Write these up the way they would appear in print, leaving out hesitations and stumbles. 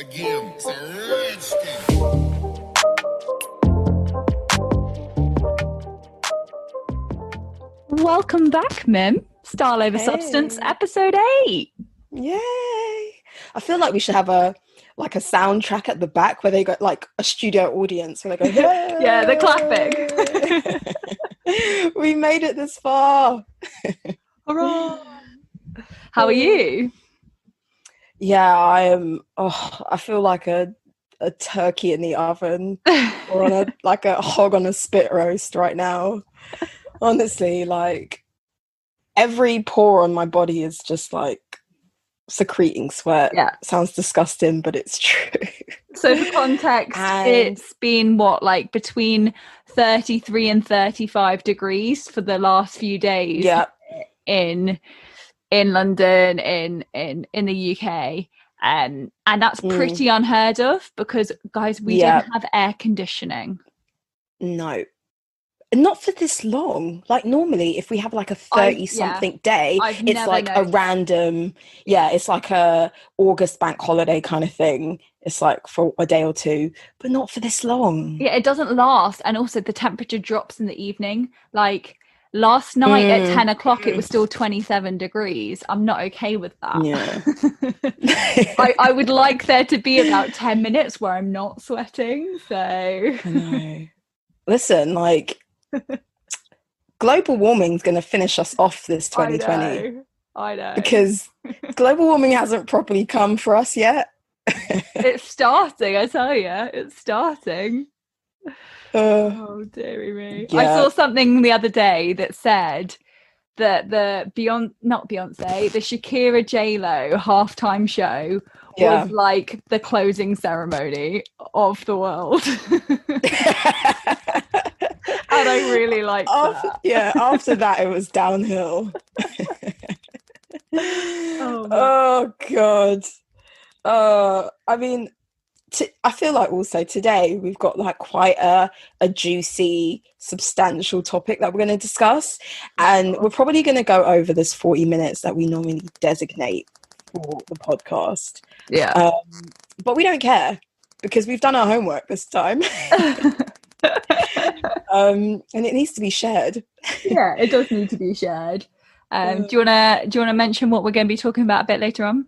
again. It's a redskin. Welcome back, Mim. Style Over Substance, episode 8. Yay! I feel like we should have a soundtrack at the back where they got like a studio audience where they go, hey! Yeah, the clapping. We made it this far. Hurrah! How are you? Yeah, I am. Oh, I feel like a turkey in the oven or on a hog on a spit roast right now. Honestly, like every pore on my body is just like secreting sweat. Yeah. Sounds disgusting, but it's true. So for context, it's been between 33 and 35 degrees for the last few days. Yeah. In London, in the UK. And that's pretty unheard of because, guys, we don't have air conditioning. No. Not for this long. Like normally if we have like a 30-something day, it's like a random, it's like a August bank holiday kind of thing. It's like for a day or two, but not for this long. Yeah, it doesn't last. And also the temperature drops in the evening. Like last night at 10 o'clock, it was still 27 degrees. I'm not okay with that. Yeah. I would like there to be about 10 minutes where I'm not sweating. So I know. Listen, like global warming is going to finish us off this 2020. I know. Because global warming hasn't properly come for us yet. It's starting, I tell you. It's starting. Oh, dearie me. Yeah. I saw something the other day that said that the Shakira J-Lo halftime show was like the closing ceremony of the world. And I really liked that. Yeah, after that it was downhill. Oh God. I mean, I feel like also today we've got like quite a juicy, substantial topic that we're going to discuss, and we're probably going to go over this 40 minutes that we normally designate for the podcast. Yeah. But we don't care because we've done our homework this time. And it needs to be shared. Yeah, it does need to be shared. Do you wanna mention what we're going to be talking about a bit later on?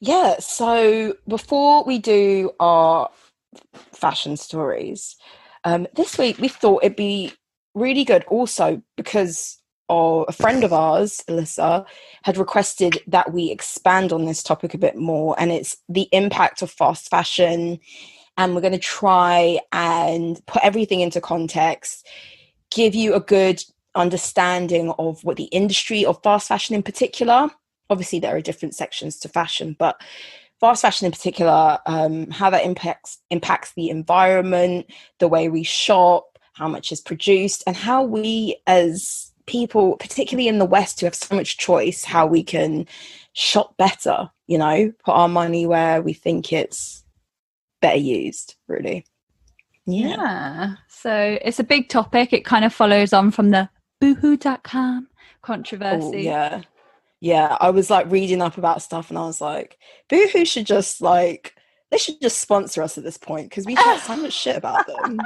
Yeah, so before we do our fashion stories, this week we thought it'd be really good also because a friend of ours, Alyssa, had requested that we expand on this topic a bit more, and it's the impact of fast fashion. And we're going to try and put everything into context, give you a good understanding of what the industry of fast fashion in particular, obviously there are different sections to fashion, but fast fashion in particular, how that impacts the environment, the way we shop, how much is produced, and how we as people, particularly in the West who have so much choice, how we can shop better, put our money where we think it's better used, really. Yeah. So it's a big topic. It kind of follows on from the boohoo.com controversy. Oh, yeah. I was like reading up about stuff and I was like, Boohoo should just they should just sponsor us at this point because we hear so much shit about them.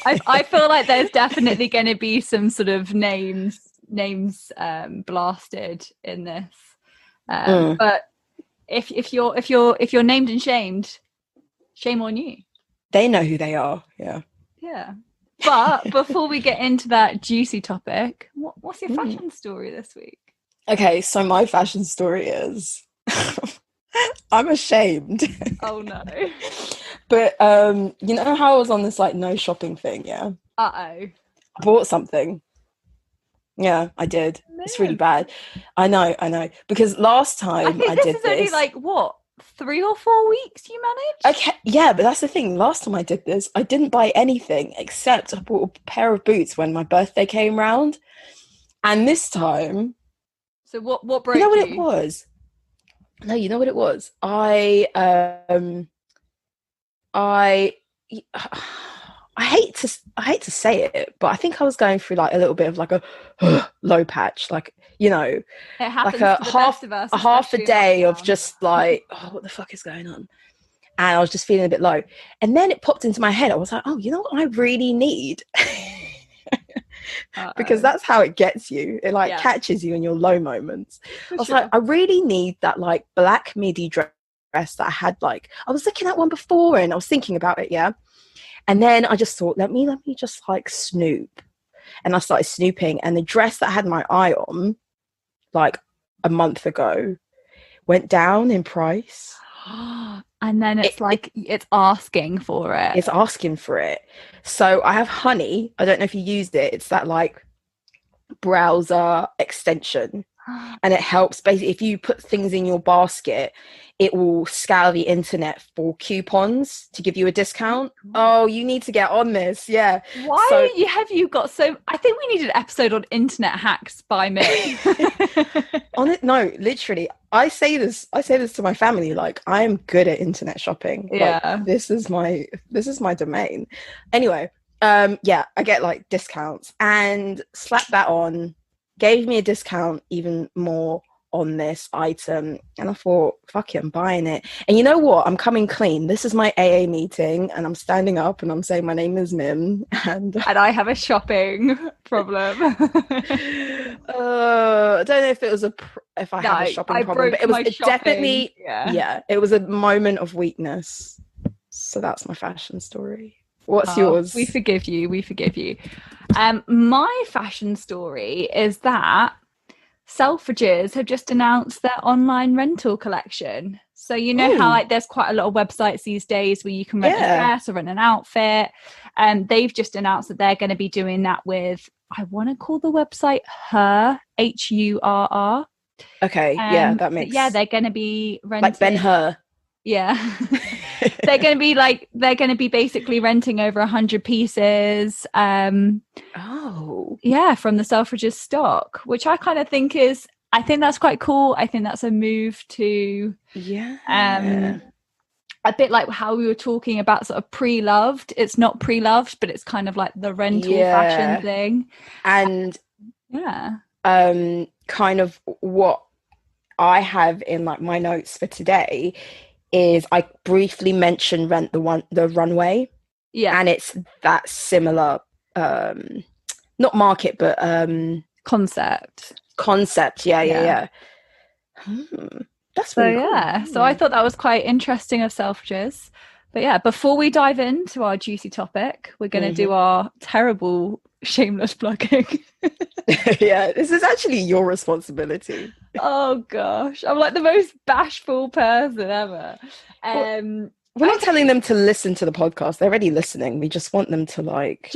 I feel like there's definitely going to be some sort of names blasted in this. But if you're named and shamed, shame on you. They know who they are. Yeah. But before we get into that juicy topic, what's your fashion story this week? Okay, so my fashion story is I'm ashamed. Oh no. But you know how I was on this like no shopping thing, yeah? I bought something. Yeah, I did. Man. It's really bad. I know. Because last time I did this. This is only like what? 3 or 4 weeks you managed? Okay, yeah, but that's the thing. Last time I did this, I didn't buy anything except I bought a pair of boots when my birthday came round. And this time... So what broke you? You know what it was? No, you know what it was? I hate to say it, but I think I was going through like a little bit of like a low patch. Like, you know, It happens like to the best of us, a half a especially in day of lockdown. just like, oh, what the fuck is going on? And I was just feeling a bit low. And then it popped into my head. I was like, oh, you know what I really need? Because that's how it gets you. It like catches you in your low moments. I was like, I really need that like black midi dress that I had. Like, I was looking at one before and I was thinking about it. Yeah. And then I just thought, let me just like snoop. And I started snooping, and the dress that I had my eye on like a month ago went down in price. And then it's it's asking for it. It's asking for it. So I have Honey. I don't know if you used it. It's that like browser extension. And it helps basically if you put things in your basket, it will scour the internet for coupons to give you a discount. Oh, you need to get on this. Yeah. Why have you got so? I think we need an episode on internet hacks by me. No, literally. I say this to my family, like I am good at internet shopping. Yeah. Like, this is my domain. Anyway, I get like discounts and slap that on. Gave me a discount even more on this item, and I thought, fuck it, I'm buying it. And you know what? I'm coming clean. This is my AA meeting, and I'm standing up and I'm saying my name is Mim, and I have a shopping problem. I don't know if it was if I have a shopping problem, but it was definitely it was a moment of weakness. So that's my fashion story. What's yours? We forgive you. My fashion story is that Selfridges have just announced their online rental collection. So you know how like there's quite a lot of websites these days where you can rent a dress or rent an outfit. And they've just announced that they're going to be doing that with, I want to call the website Hurr, Hurr. Okay, that makes they're going to be renting like Ben-Hur. Yeah. they're going to be basically renting over 100 pieces from the Selfridges stock, which I kind of think I think that's quite cool. I think that's a move to a bit like how we were talking about sort of pre-loved. It's not pre-loved, but it's kind of like the rental fashion thing. And kind of what I have in like my notes for today is I briefly mentioned Rent the Runway. Yeah. And it's that similar not market but concept. Yeah. That's really cool. So I thought that was quite interesting of Selfridges. But before we dive into our juicy topic, we're going to do our terrible shameless plugging. This is actually your responsibility. Oh gosh, I'm like the most bashful person ever. We're not telling them to listen to the podcast. They're already listening. We just want them to like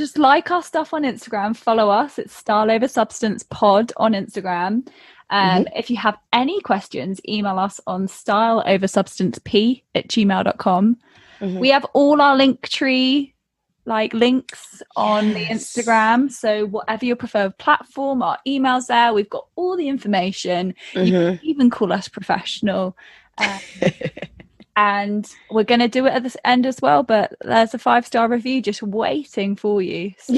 our stuff on Instagram. Follow us. It's Style Over Substance Pod on Instagram. If you have any questions, email us on styleoversubstancepea@gmail.com. We have all our Linktree links on the Instagram, so whatever your preferred platform, our emails there. We've got all the information. You can even call us professional. And we're going to do it at the end as well, but there's a 5-star review just waiting for you. So.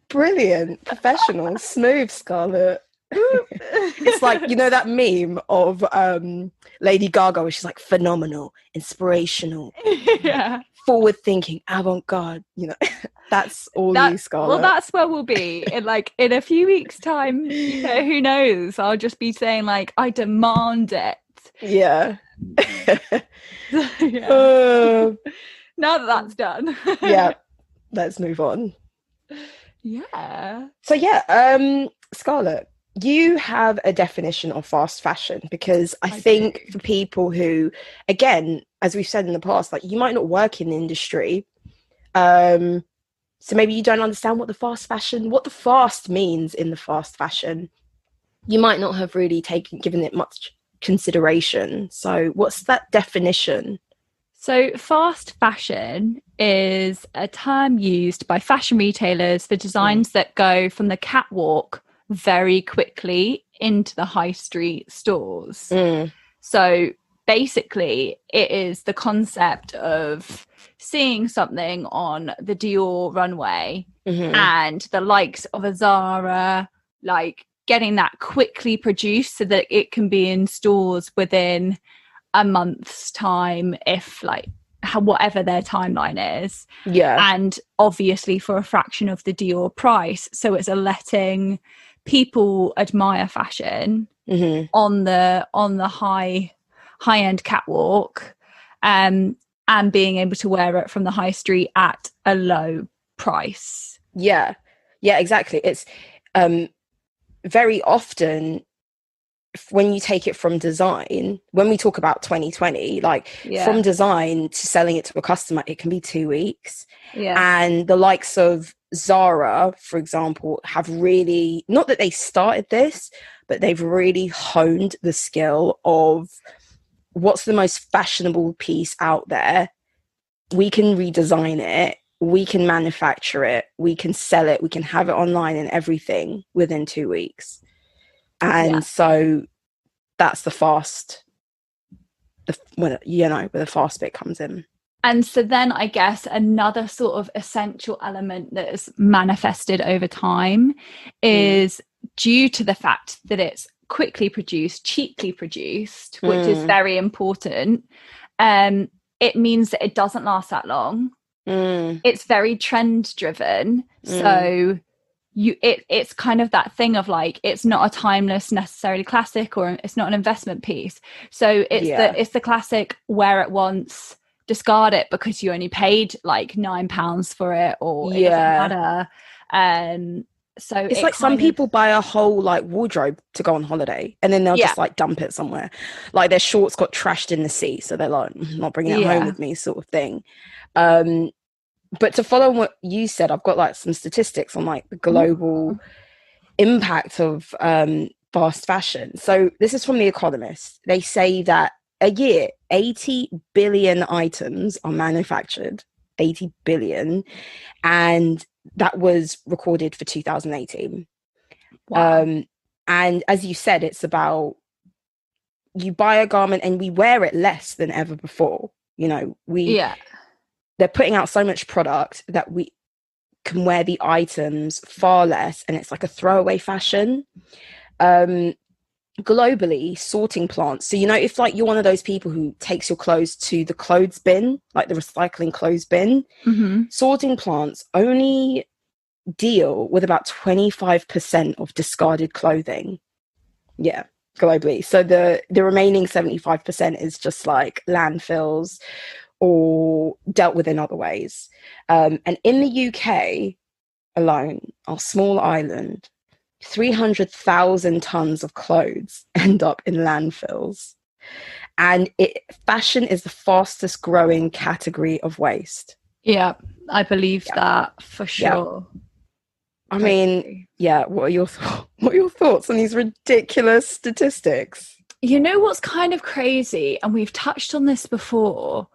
Brilliant, professional, smooth, Scarlett. It's like, you know that meme of Lady Gaga where she's like phenomenal, inspirational, forward thinking, avant-garde, you know. That's all you, Scarlett. Well, that's where we'll be in a few weeks time. You know, who knows? I'll just be saying like, I demand it. Now that that's done. Let's move on. So Scarlett, you have a definition of fast fashion, because I think for people who, again, as we've said in the past, like you might not work in the industry, so maybe you don't understand what the fast means in the fast fashion. You might not have really given it much consideration. So what's that definition? So fast fashion is a term used by fashion retailers for designs that go from the catwalk very quickly into the high street stores. So basically it is the concept of seeing something on the Dior runway and the likes of a Zara, like getting that quickly produced so that it can be in stores within a month's time, if like whatever their timeline is. And obviously for a fraction of the Dior price, so it's letting people admire fashion on the high end catwalk, and being able to wear it from the high street at a low price. Yeah, exactly. It's very often when you take it from design, when we talk about 2020, like from design to selling it to a customer, it can be 2 weeks. And the likes of Zara, for example, have really, not that they started this, but they've really honed the skill of what's the most fashionable piece out there. We can redesign it, we can manufacture it, we can sell it, we can have it online and everything within 2 weeks. And so that's where the fast bit comes in. And so then I guess another sort of essential element that is manifested over time is due to the fact that it's quickly produced, cheaply produced, which is very important. It means that it doesn't last that long. It's very trend driven. So it's kind of that thing of like, it's not a timeless necessarily classic, or it's not an investment piece. So it's the classic, wear it once, discard it because you only paid like £9 for it, or it doesn't matter. So it's like some people buy a whole like wardrobe to go on holiday, and then they'll just like dump it somewhere. Like their shorts got trashed in the sea, so they're like, I'm not bringing it home with me, sort of thing. But to follow what you said, I've got like some statistics on like the global impact of fast fashion. So this is from The Economist. They say that a year, 80 billion items are manufactured, 80 billion. And that was recorded for 2018. Wow. And as you said, it's about, you buy a garment and we wear it less than ever before. You know, they're putting out so much product that we can wear the items far less, and it's like a throwaway fashion. Globally, sorting plants, so you know, if like you're one of those people who takes your clothes to the clothes bin, like the recycling clothes bin, sorting plants only deal with about 25% of discarded clothing globally. So the remaining 75% is just like landfills or dealt with in other ways. And in the UK alone, our small island, 300,000 tons of clothes end up in landfills. And fashion is the fastest growing category of waste. Yeah, I believe that for sure. I mean, what are your thoughts on these ridiculous statistics? You know what's kind of crazy, and we've touched on this before,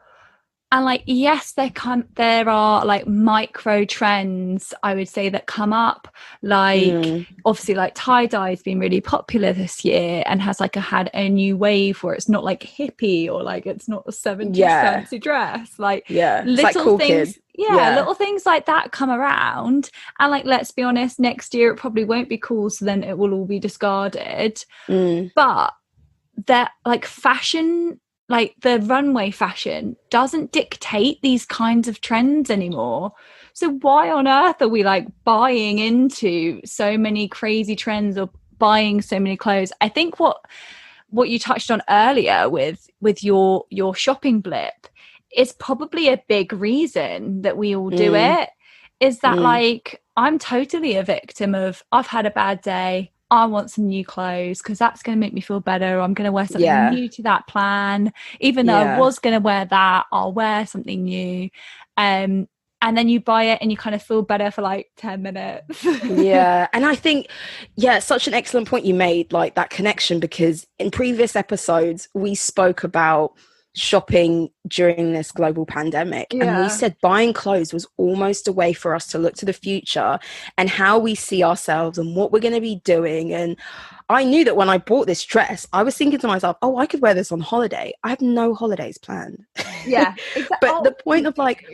and like, yes, there are like micro trends, I would say, that come up, like obviously like tie-dye has been really popular this year and has like had a new wave where it's not like hippie, or like it's not a 70s fancy dress, like little like cool things kid. Little things like that come around, and like, let's be honest, next year it probably won't be cool, so then it will all be discarded. But that like fashion, like the runway fashion, doesn't dictate these kinds of trends anymore. So why on earth are we like buying into so many crazy trends or buying so many clothes? I think what you touched on earlier with your shopping blip is probably a big reason that we all do it, is that like, I'm totally a victim of, I've had a bad day, I want some new clothes because that's going to make me feel better. I'm going to wear something new to that plan. Even though I was going to wear that, I'll wear something new. And then you buy it and you kind of feel better for like 10 minutes. And I think, such an excellent point you made, like that connection, because in previous episodes, we spoke about shopping during this global pandemic, and we said buying clothes was almost a way for us to look to the future and how we see ourselves and what we're going to be doing. And I knew that when I bought this dress, I was thinking to myself, oh, I could wear this on holiday. I have no holidays planned. Exactly. But the point of like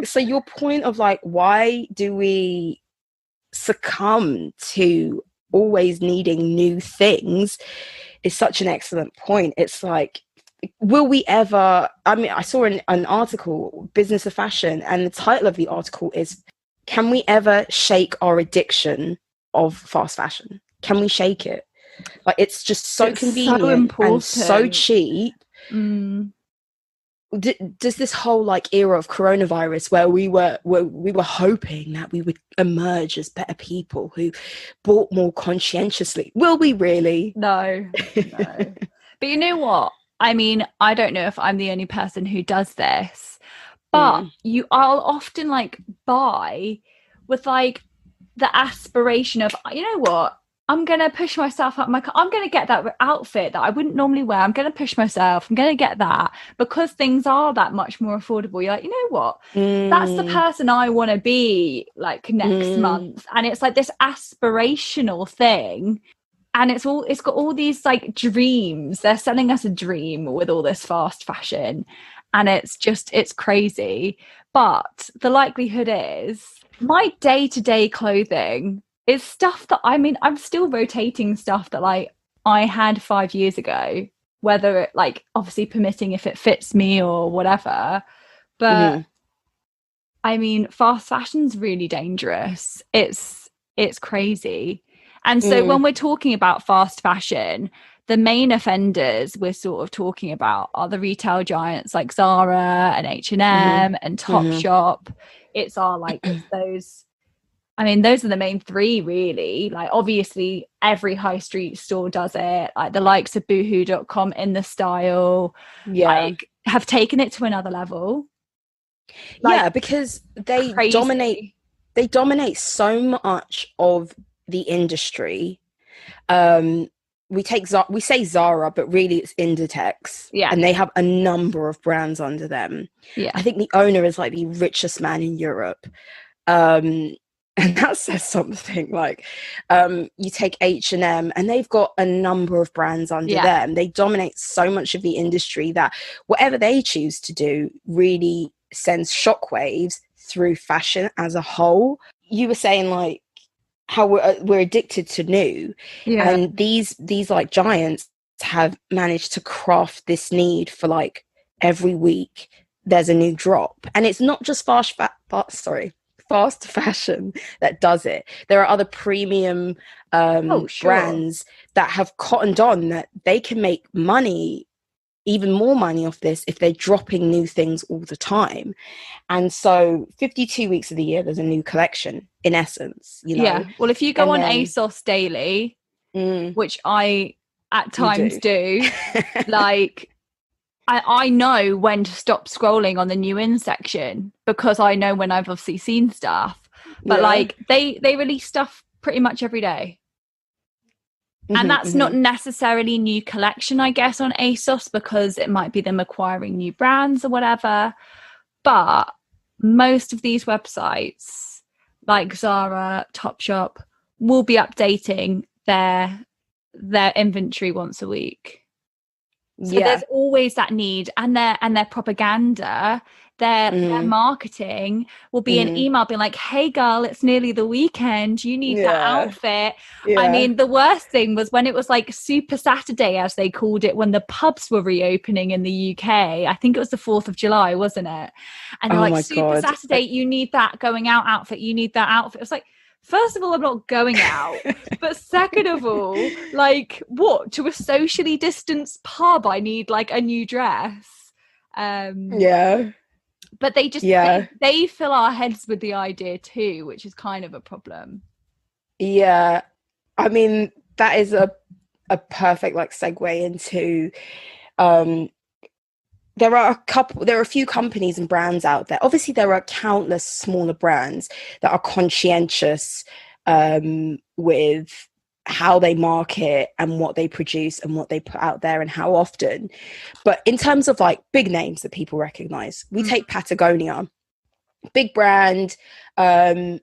so your point of like, why do we succumb to always needing new things is such an excellent point. It's like, will we ever, I mean, I saw an article, Business of Fashion, and the title of the article is, can we ever shake our addiction of fast fashion? Can we shake it? Like, it's just so It's convenient so and so important. cheap. Does this whole like era of coronavirus where we were hoping that we would emerge as better people who bought more conscientiously, will we really? No. But you know what? I mean, I don't know if I'm the only person who does this, but I'll often like buy with like the aspiration of, you know what? I'm going to push myself up I'm going to get that outfit that I wouldn't normally wear. I'm going to push myself. I'm going to get that because things are that much more affordable. You're like, you know what? That's the person I want to be like next month. And it's like this aspirational thing. And it's got all these like dreams. They're selling us a dream with all this fast fashion. And it's crazy. But the likelihood is my day-to-day clothing is stuff that, I mean, I'm still rotating stuff that like I had 5 years ago, whether it like obviously permitting if it fits me or whatever. But I mean, fast fashion's really dangerous. It's crazy. And so when we're talking about fast fashion, the main offenders we're sort of talking about are the retail giants like Zara and H&M and Topshop. It's those, I mean, those are the main three, really. Like, obviously, every high street store does it. Like, the likes of boohoo.com in the style, like, have taken it to another level. Like, because they crazy. dominate so much of the industry. We say Zara, but really it's Inditex. Yeah. And they have a number of brands under them. Yeah. I think the owner is like the richest man in Europe. And that says something. Like, you take H&M and they've got a number of brands under them. They dominate so much of the industry that whatever they choose to do really sends shockwaves through fashion as a whole. You were saying like how we're addicted to new, and these like giants have managed to craft this need for like every week there's a new drop, and it's not just fast fashion that does it. There are other premium brands that have cottoned on that they can make money, even more money off this if they're dropping new things all the time. And so 52 weeks of the year there's a new collection, in essence, you know. Well, if you go on ASOS daily, which I at times do like I know when to stop scrolling on the new in section, because I know when I've obviously seen stuff. But like they release stuff pretty much every day. And that's not necessarily new collection, I guess, on ASOS, because it might be them acquiring new brands or whatever. But most of these websites, like Zara, Topshop, will be updating their inventory once a week. So there's always that need, and their propaganda, their marketing will be an email being like, hey girl, it's nearly the weekend, you need that outfit. I mean, the worst thing was when it was like Super Saturday, as they called it, when the pubs were reopening in the UK. I think it was the 4th of July, wasn't it? And they're like, Super Saturday, you need that going out outfit, you need that outfit. It was like, first of all, I'm not going out. But second of all, like, what? To a socially distanced pub, I need like a new dress. But they just they fill our heads with the idea too, which is kind of a problem. I mean, that is a perfect like segue into there are a few companies and brands out there. Obviously there are countless smaller brands that are conscientious with how they market and what they produce and what they put out there and how often. But in terms of like big names that people recognize, we take Patagonia, big brand, and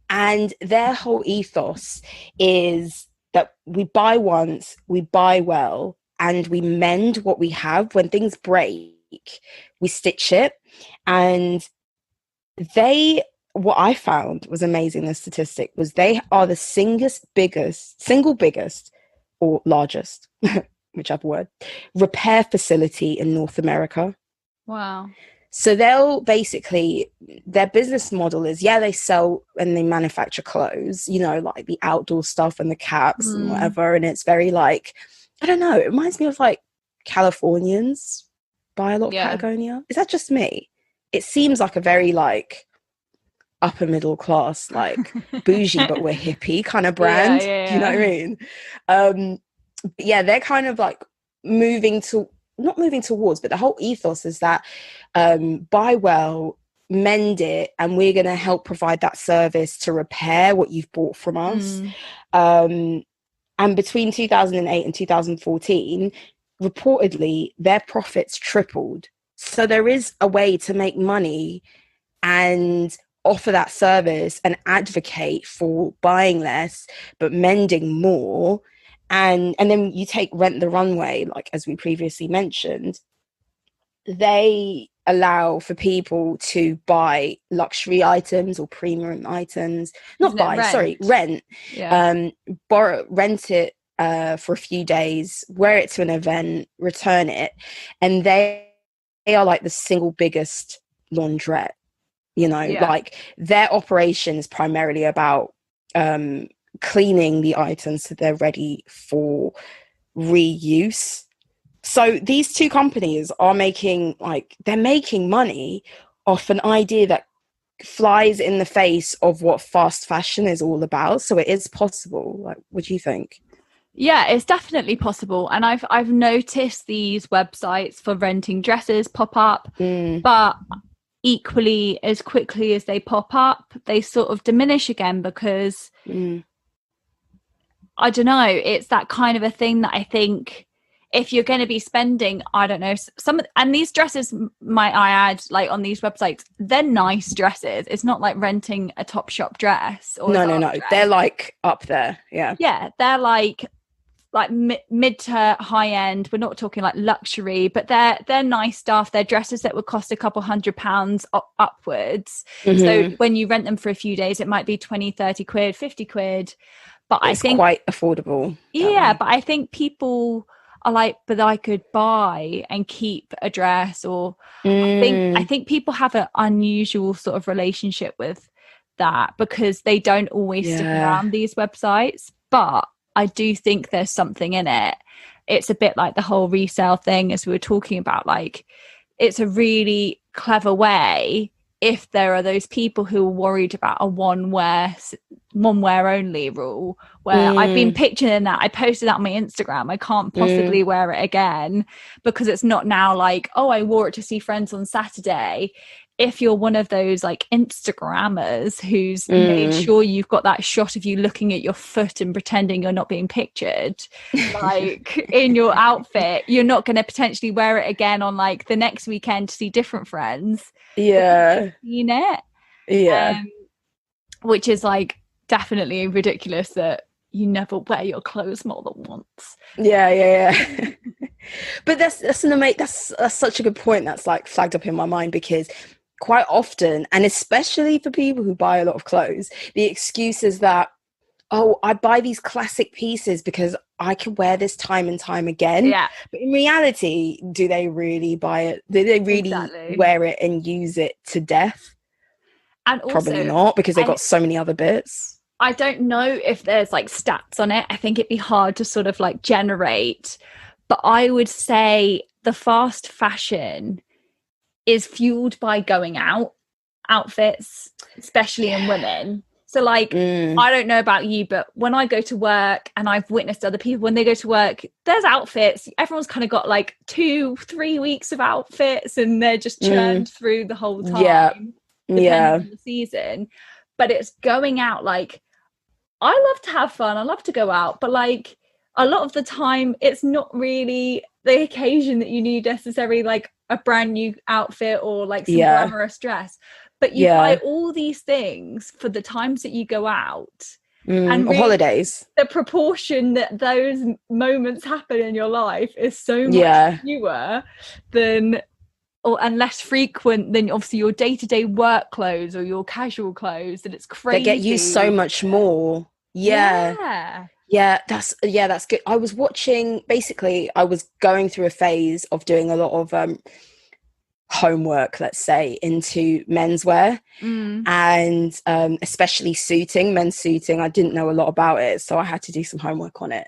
their whole ethos is that we buy once, we buy well, and we mend what we have. When things break, we stitch it. And they what I found was amazing, the statistic, was they are the single biggest or largest, whichever word, repair facility in North America. Wow. So they'll basically, their business model is, yeah, they sell and they manufacture clothes, you know, like the outdoor stuff and the caps and whatever. And it's very like, I don't know, it reminds me of like Californians buy a lot of Patagonia. Is that just me? It seems like a very like upper middle class, like bougie, but we're hippie kind of brand. Do you know what I mean? But yeah, they're kind of like not moving towards, but the whole ethos is that buy well, mend it, and we're going to help provide that service to repair what you've bought from us. And between 2008 and 2014, reportedly, their profits tripled. So there is a way to make money and offer that service and advocate for buying less but mending more. And then you take Rent the Runway, like as we previously mentioned, they allow for people to buy luxury items or premium items. Rent. Yeah. Rent it for a few days, wear it to an event, return it, and they are like the single biggest laundrette. You know, like their operation is primarily about cleaning the items so they're ready for reuse. So these two companies are making money off an idea that flies in the face of what fast fashion is all about. So it is possible. Like, what do you think? Yeah, it's definitely possible. And I've noticed these websites for renting dresses pop up, but equally as quickly as they pop up, they sort of diminish again because I don't know, it's that kind of a thing that I think if you're going to be spending, I don't know, and these dresses, might I add, like on these websites, they're nice dresses. It's not like renting a Topshop dress or no, dress. They're like up there. Yeah, they're like mid to high end. We're not talking like luxury, but they're nice stuff. They're dresses that would cost a couple £100 upwards. So when you rent them for a few days, it might be 20, 30 quid, 50 quid. But it's I think quite affordable. Yeah, but I think people are like, but I could buy and keep a dress, or I think people have an unusual sort of relationship with that because they don't always stick around these websites. But I do think there's something in it. It's a bit like the whole resale thing, as we were talking about. Like, it's a really clever way if there are those people who are worried about a one wear only rule, where I've been picturing that. I posted that on my Instagram. I can't possibly wear it again because it's not now like, oh, I wore it to see friends on Saturday. If you're one of those like Instagrammers who's made sure you've got that shot of you looking at your foot and pretending you're not being pictured, like in your outfit, you're not going to potentially wear it again on like the next weekend to see different friends. Yeah. Seen it. Yeah. Which is like definitely ridiculous that you never wear your clothes more than once. Yeah. But that's such a good point that's like flagged up in my mind, because quite often, and especially for people who buy a lot of clothes, the excuse is that, oh, I buy these classic pieces because I can wear this time and time again. Yeah. But in reality, do they really buy it? Do they really wear it and use it to death? And also, probably not, because they've got so many other bits. I don't know if there's like stats on it. I think it'd be hard to sort of like generate. But I would say the fast fashion is fueled by going out outfits, especially in women. So like, I don't know about you, but when I go to work, and I've witnessed other people, when they go to work, there's outfits. Everyone's kind of got like 2-3 weeks of outfits, and they're just churned through the whole time, depending on the season. But it's going out. Like, I love to have fun. I love to go out, but like a lot of the time, it's not really the occasion that you need necessarily like a brand new outfit or like some glamorous dress. But you buy all these things for the times that you go out. And really, holidays. The proportion that those moments happen in your life is so much fewer than and less frequent than obviously your day-to-day work clothes or your casual clothes, and it's crazy. They get used so much more. Yeah. That's good. I was going through a phase of doing a lot of homework, let's say, into menswear, and especially men's suiting. I didn't know a lot about it, so I had to do some homework on it.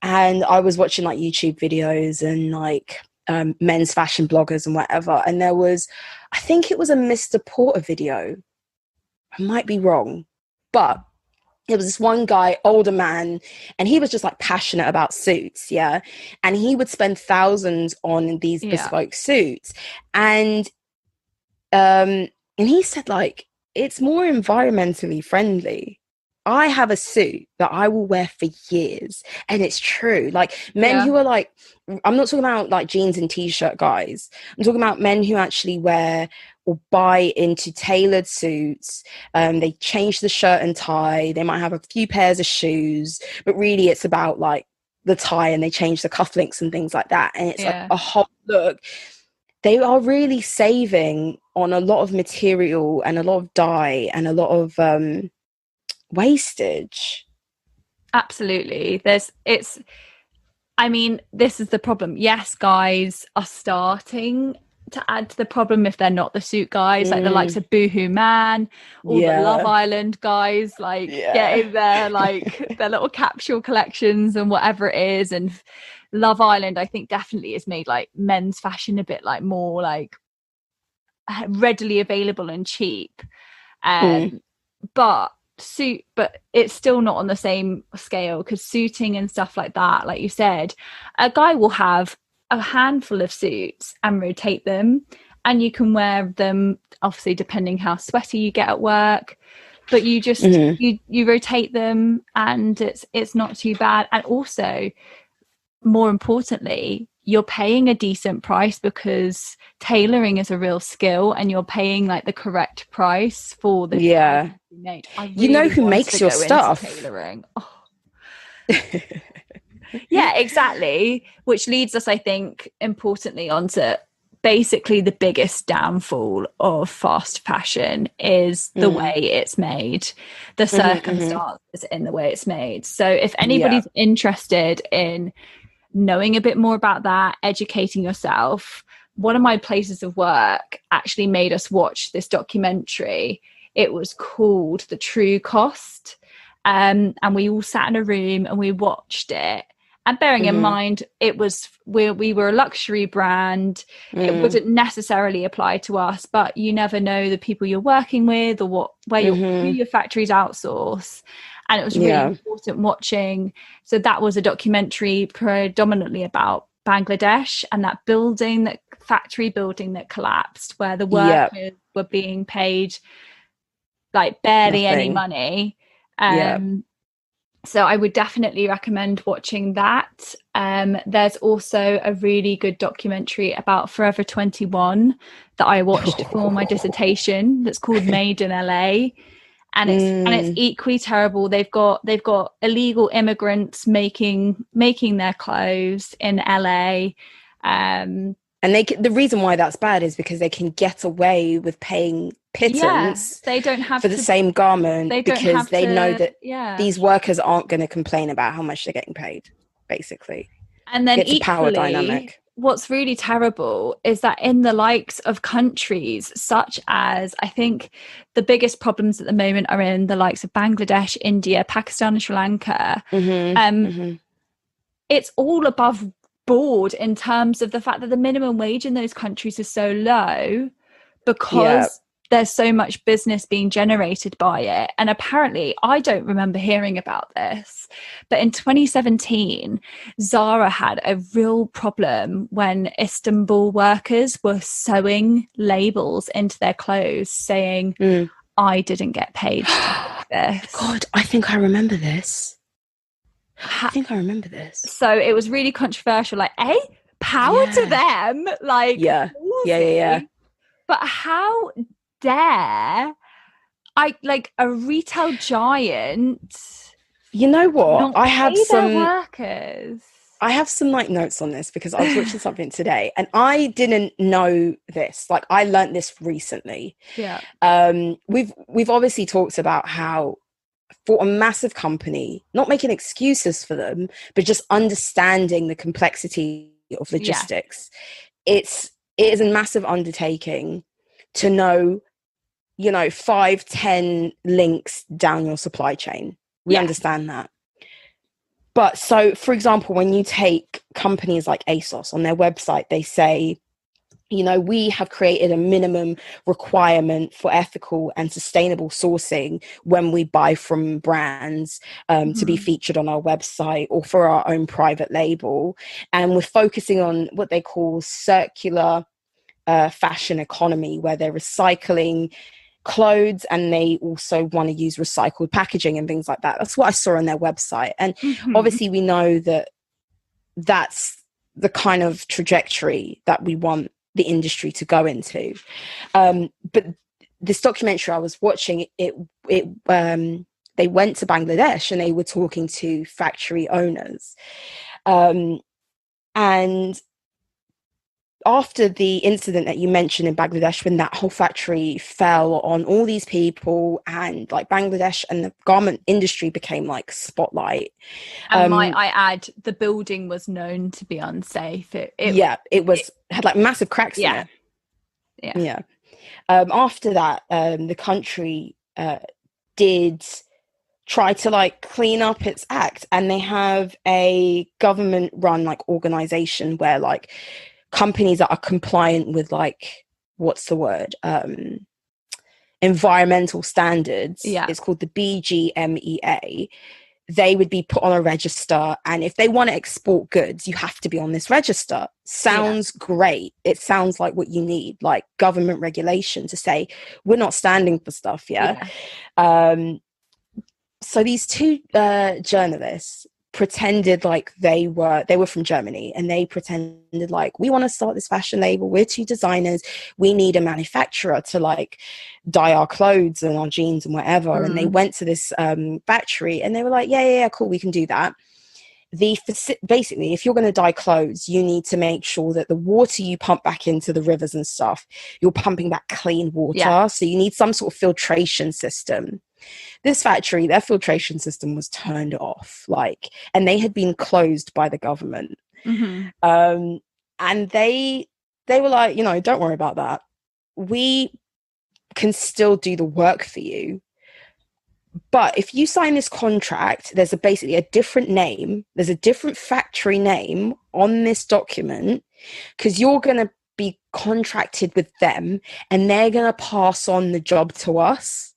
And I was watching like YouTube videos and like men's fashion bloggers and whatever, and I think it was a Mr. Porter video. I might be wrong, but there was this one guy, older man, and he was just like passionate about suits, and he would spend thousands on these bespoke suits, and he said like it's more environmentally friendly. I have a suit that I will wear for years, and it's true. Like men who are like, I'm not talking about like jeans and t-shirt guys. I'm talking about men who actually wear or buy into tailored suits. They change the shirt and tie. They might have a few pairs of shoes, but really it's about like the tie, and they change the cufflinks and things like that. And it's like a whole look. They are really saving on a lot of material and a lot of dye and a lot of wastage. Absolutely. This is the problem. Yes, guys are starting to add to the problem if they're not the suit guys, like the likes of Boohoo Man, all the Love Island guys, like getting their like their little capsule collections and whatever it is. And Love Island, I think, definitely has made like men's fashion a bit like more like readily available and cheap. But it's still not on the same scale, because suiting and stuff like that, like you said, a guy will have a handful of suits and rotate them, and you can wear them obviously depending how sweaty you get at work, but you just you rotate them, and it's not too bad. And also, more importantly, you're paying a decent price, because tailoring is a real skill, and you're paying like the correct price for the you made. You know who makes your stuff. Tailoring. Oh. Yeah, exactly. Which leads us, I think, importantly, onto basically the biggest downfall of fast fashion is the way it's made, the circumstances in the way it's made. So if anybody's interested in knowing a bit more about that, educating yourself, one of my places of work actually made us watch this documentary. It was called The True Cost, and we all sat in a room and we watched it. And bearing in mind, we were a luxury brand. It wouldn't necessarily apply to us, but you never know the people you're working with or who your factories outsource. And it was really important watching. So that was a documentary predominantly about Bangladesh and that factory building that collapsed, where the workers were being paid like barely any money. So I would definitely recommend watching that. There's also a really good documentary about Forever 21 that I watched for my dissertation that's called Made in LA. And it's equally terrible. They've got illegal immigrants making their clothes in LA. And the reason why that's bad is because they can get away with paying pittance they don't have for the same garment, because they know that these workers aren't going to complain about how much they're getting paid, basically. And then it's equally, a power dynamic. What's really terrible is that in the likes of countries such as, I think the biggest problems at the moment are in the likes of Bangladesh, India, Pakistan and Sri Lanka. It's all above board in terms of the fact that the minimum wage in those countries is so low, because there's so much business being generated by it. And apparently, I don't remember hearing about this, but in 2017, Zara had a real problem when Istanbul workers were sewing labels into their clothes saying, I didn't get paid to do this. God, I think I remember this. So it was really controversial. Like, power to them. Like, but how dare a retail giant? You know what? I had some workers. I have some like notes on this because I was watching something today and I didn't know this. Like I learned this recently. Yeah. We've obviously talked about how for a massive company, not making excuses for them, but just understanding the complexity of logistics. It is a massive undertaking to know, 5-10 links down your supply chain. We understand that. But so, for example, when you take companies like ASOS on their website, they say, we have created a minimum requirement for ethical and sustainable sourcing when we buy from brands to be featured on our website or for our own private label. And we're focusing on what they call circular fashion economy, where they're recycling clothes and they also want to use recycled packaging and things like that. That's what I saw on their website. And obviously we know that that's the kind of trajectory that we want the industry to go into. But this documentary I was watching, they went to Bangladesh and they were talking to factory owners. And after the incident that you mentioned in Bangladesh, when that whole factory fell on all these people and like Bangladesh and the garment industry became like spotlight. And might I add, the building was known to be unsafe. It had like massive cracks in it. Yeah. After that, the country did try to like clean up its act, and they have a government run like organization where like companies that are compliant with like, what's the word? Environmental standards. Yeah. It's called the BGMEA. They would be put on a register. And if they want to export goods, you have to be on this register. Sounds great. It sounds like what you need, like government regulation to say, we're not standing for stuff. Yeah. So these two journalists pretended like they were from Germany, and they pretended like, we want to start this fashion label, we're two designers, we need a manufacturer to like dye our clothes and our jeans and whatever. And they went to this factory and they were like, yeah, cool, we can do that. Basically, if you're going to dye clothes, you need to make sure that the water you pump back into the rivers and stuff, you're pumping back clean water. So you need some sort of filtration system. This factory, their filtration system was turned off, and they had been closed by the government. And they were like, don't worry about that. We can still do the work for you. But if you sign this contract, there's basically a different name. There's a different factory name on this document, because you're going to be contracted with them and they're going to pass on the job to us.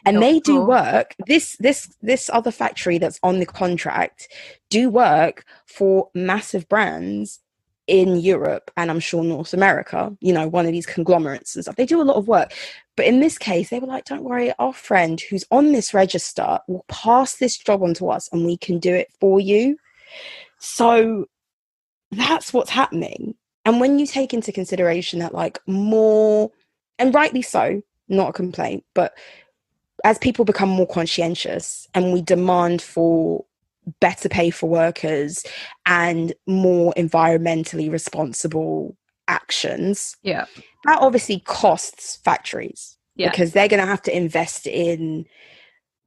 And they do work. This other factory that's on the contract do work for massive brands in Europe and I'm sure North America, one of these conglomerates and stuff. They do a lot of work. But in this case, they were like, don't worry, our friend who's on this register will pass this job on to us and we can do it for you. So that's what's happening. And when you take into consideration that more, and rightly so, not a complaint, but as people become more conscientious and we demand for better pay for workers and more environmentally responsible actions, that obviously costs factories because they're going to have to invest in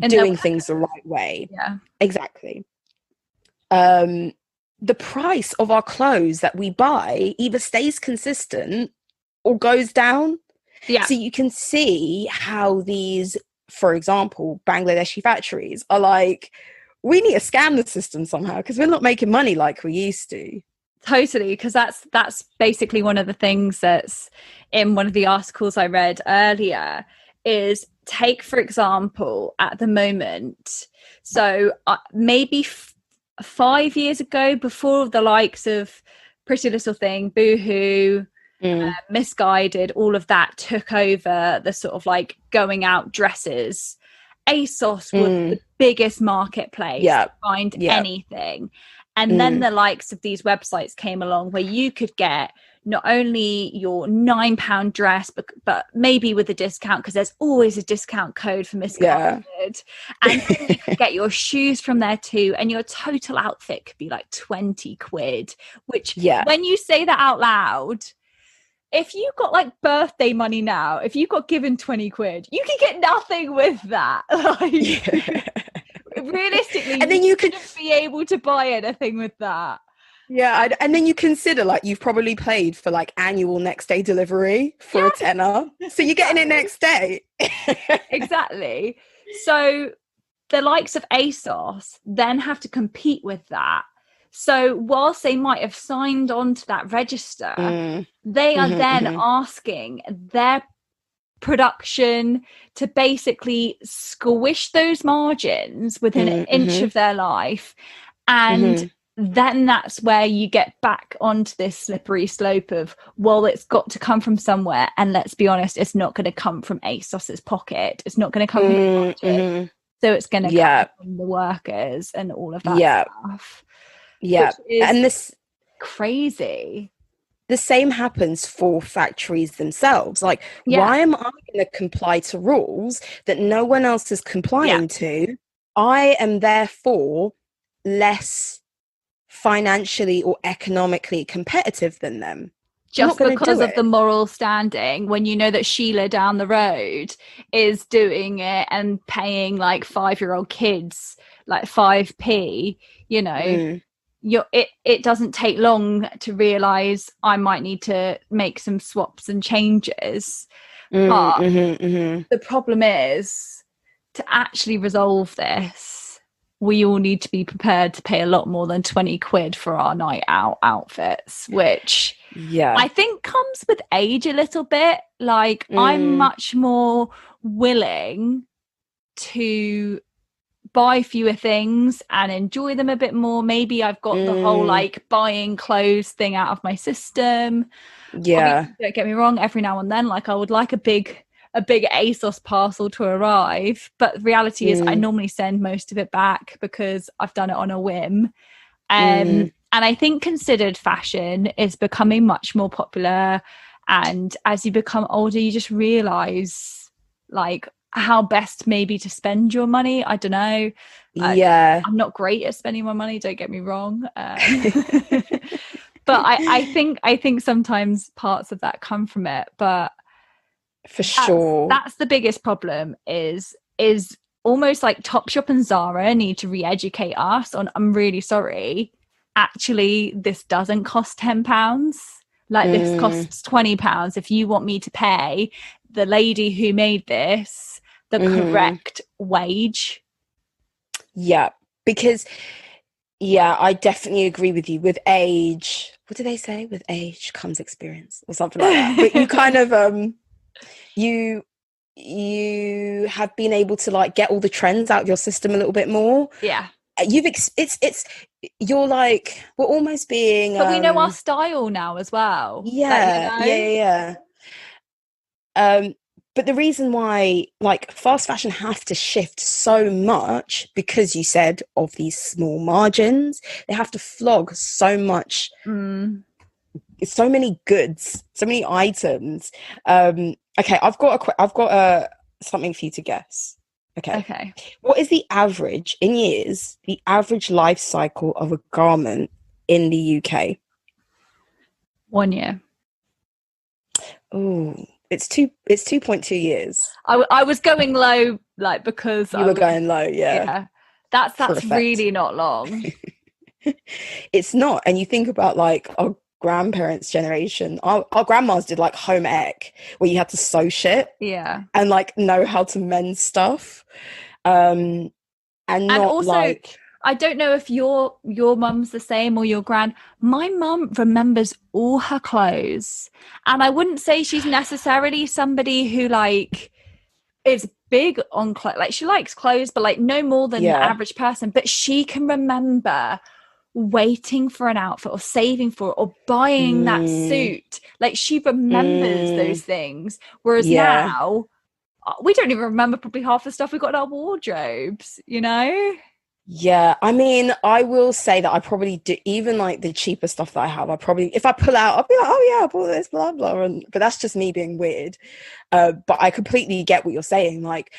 doing things the right way. Yeah, exactly. The price of our clothes that we buy either stays consistent or goes down. So you can see how these, for example, Bangladeshi factories are like, we need to scam the system somehow because we're not making money like we used to. Totally, because that's basically one of the things that's in one of the articles I read earlier is take, for example, at the moment, so maybe 5 years ago, before the likes of Pretty Little Thing, Boohoo, Misguided, all of that took over the sort of going out dresses, ASOS was the biggest marketplace to find anything. And then the likes of these websites came along where you could get not only your £9 dress, but maybe with a discount, because there's always a discount code for misguided. And then you could get your shoes from there too, and your total outfit could be like 20 quid, which when you say that out loud, if you got like birthday money now, if you got given 20 quid, you can get nothing with that. Realistically, and then you couldn't be able to buy anything with that. Yeah, and then you consider like you've probably paid for like annual next day delivery for a tenner, so you're getting it next day. Exactly. So the likes of ASOS then have to compete with that. So whilst they might have signed on to that register, they are then asking their production to basically squish those margins within an inch of their life, and then that's where you get back onto this slippery slope of, well, it's got to come from somewhere, and let's be honest, it's not going to come from ASOS's pocket, it's not going to come from the budget, so it's going to come from the workers and all of that stuff. And this crazy. The same happens for factories themselves. Like, why am I going to comply to rules that no one else is complying to? I am therefore less financially or economically competitive than them. Just because of the moral standing, when you know that Sheila down the road is doing it and paying like 5-year-old kids like 5p, you know, it doesn't take long to realize I might need to make some swaps and changes. But the problem is, to actually resolve this, we all need to be prepared to pay a lot more than 20 quid for our night out outfits, which I think comes with age a little bit. Like, I'm much more willing to buy fewer things and enjoy them a bit more. Maybe I've got the whole like buying clothes thing out of my system. Obviously, don't get me wrong, every now and then, like, I would like a big ASOS parcel to arrive, but the reality is I normally send most of it back because I've done it on a whim. And I think considered fashion is becoming much more popular, and as you become older you just realize like how best maybe to spend your money. I don't know. I'm not great at spending my money, don't get me wrong. But I think sometimes parts of that come from it. But for sure, that's the biggest problem, is almost like Topshop and Zara need to re-educate us on, I'm really sorry, actually this doesn't cost £10. Like, this costs £20 if you want me to pay the lady who made this the correct wage. Because I definitely agree with you. With age, what do they say? With age comes experience, or something like that. But you kind of you have been able to like get all the trends out of your system a little bit more. You're like, we're almost being, but we know our style now as well. But the reason why like fast fashion have to shift so much, because you said of these small margins, they have to flog so much, so many goods, so many items. Okay, I've got something for you to guess. Okay. What is the average life cycle of a garment in the UK? 1 year. Oh, it's 2.2 years. I was going low, like, because you were going low. Yeah. That's really not long. It's not. And you think about like our grandparents' generation, our grandmas did like home ec, where you had to sew shit and like know how to mend stuff, and not also, like, I don't know if your mum's the same or your gran. My mum remembers all her clothes, and I wouldn't say she's necessarily somebody who like is big on clothes. Like, she likes clothes, but like no more than the average person. But she can remember waiting for an outfit or saving for it or buying that suit. Like, she remembers those things, whereas now we don't even remember probably half the stuff we've got in our wardrobes, you know. Yeah, I mean, I will say that I probably do, even like the cheaper stuff that I have, I probably, if I pull out, I'll be like, oh yeah, I bought this, blah, blah. But that's just me being weird. But I completely get what you're saying. Like,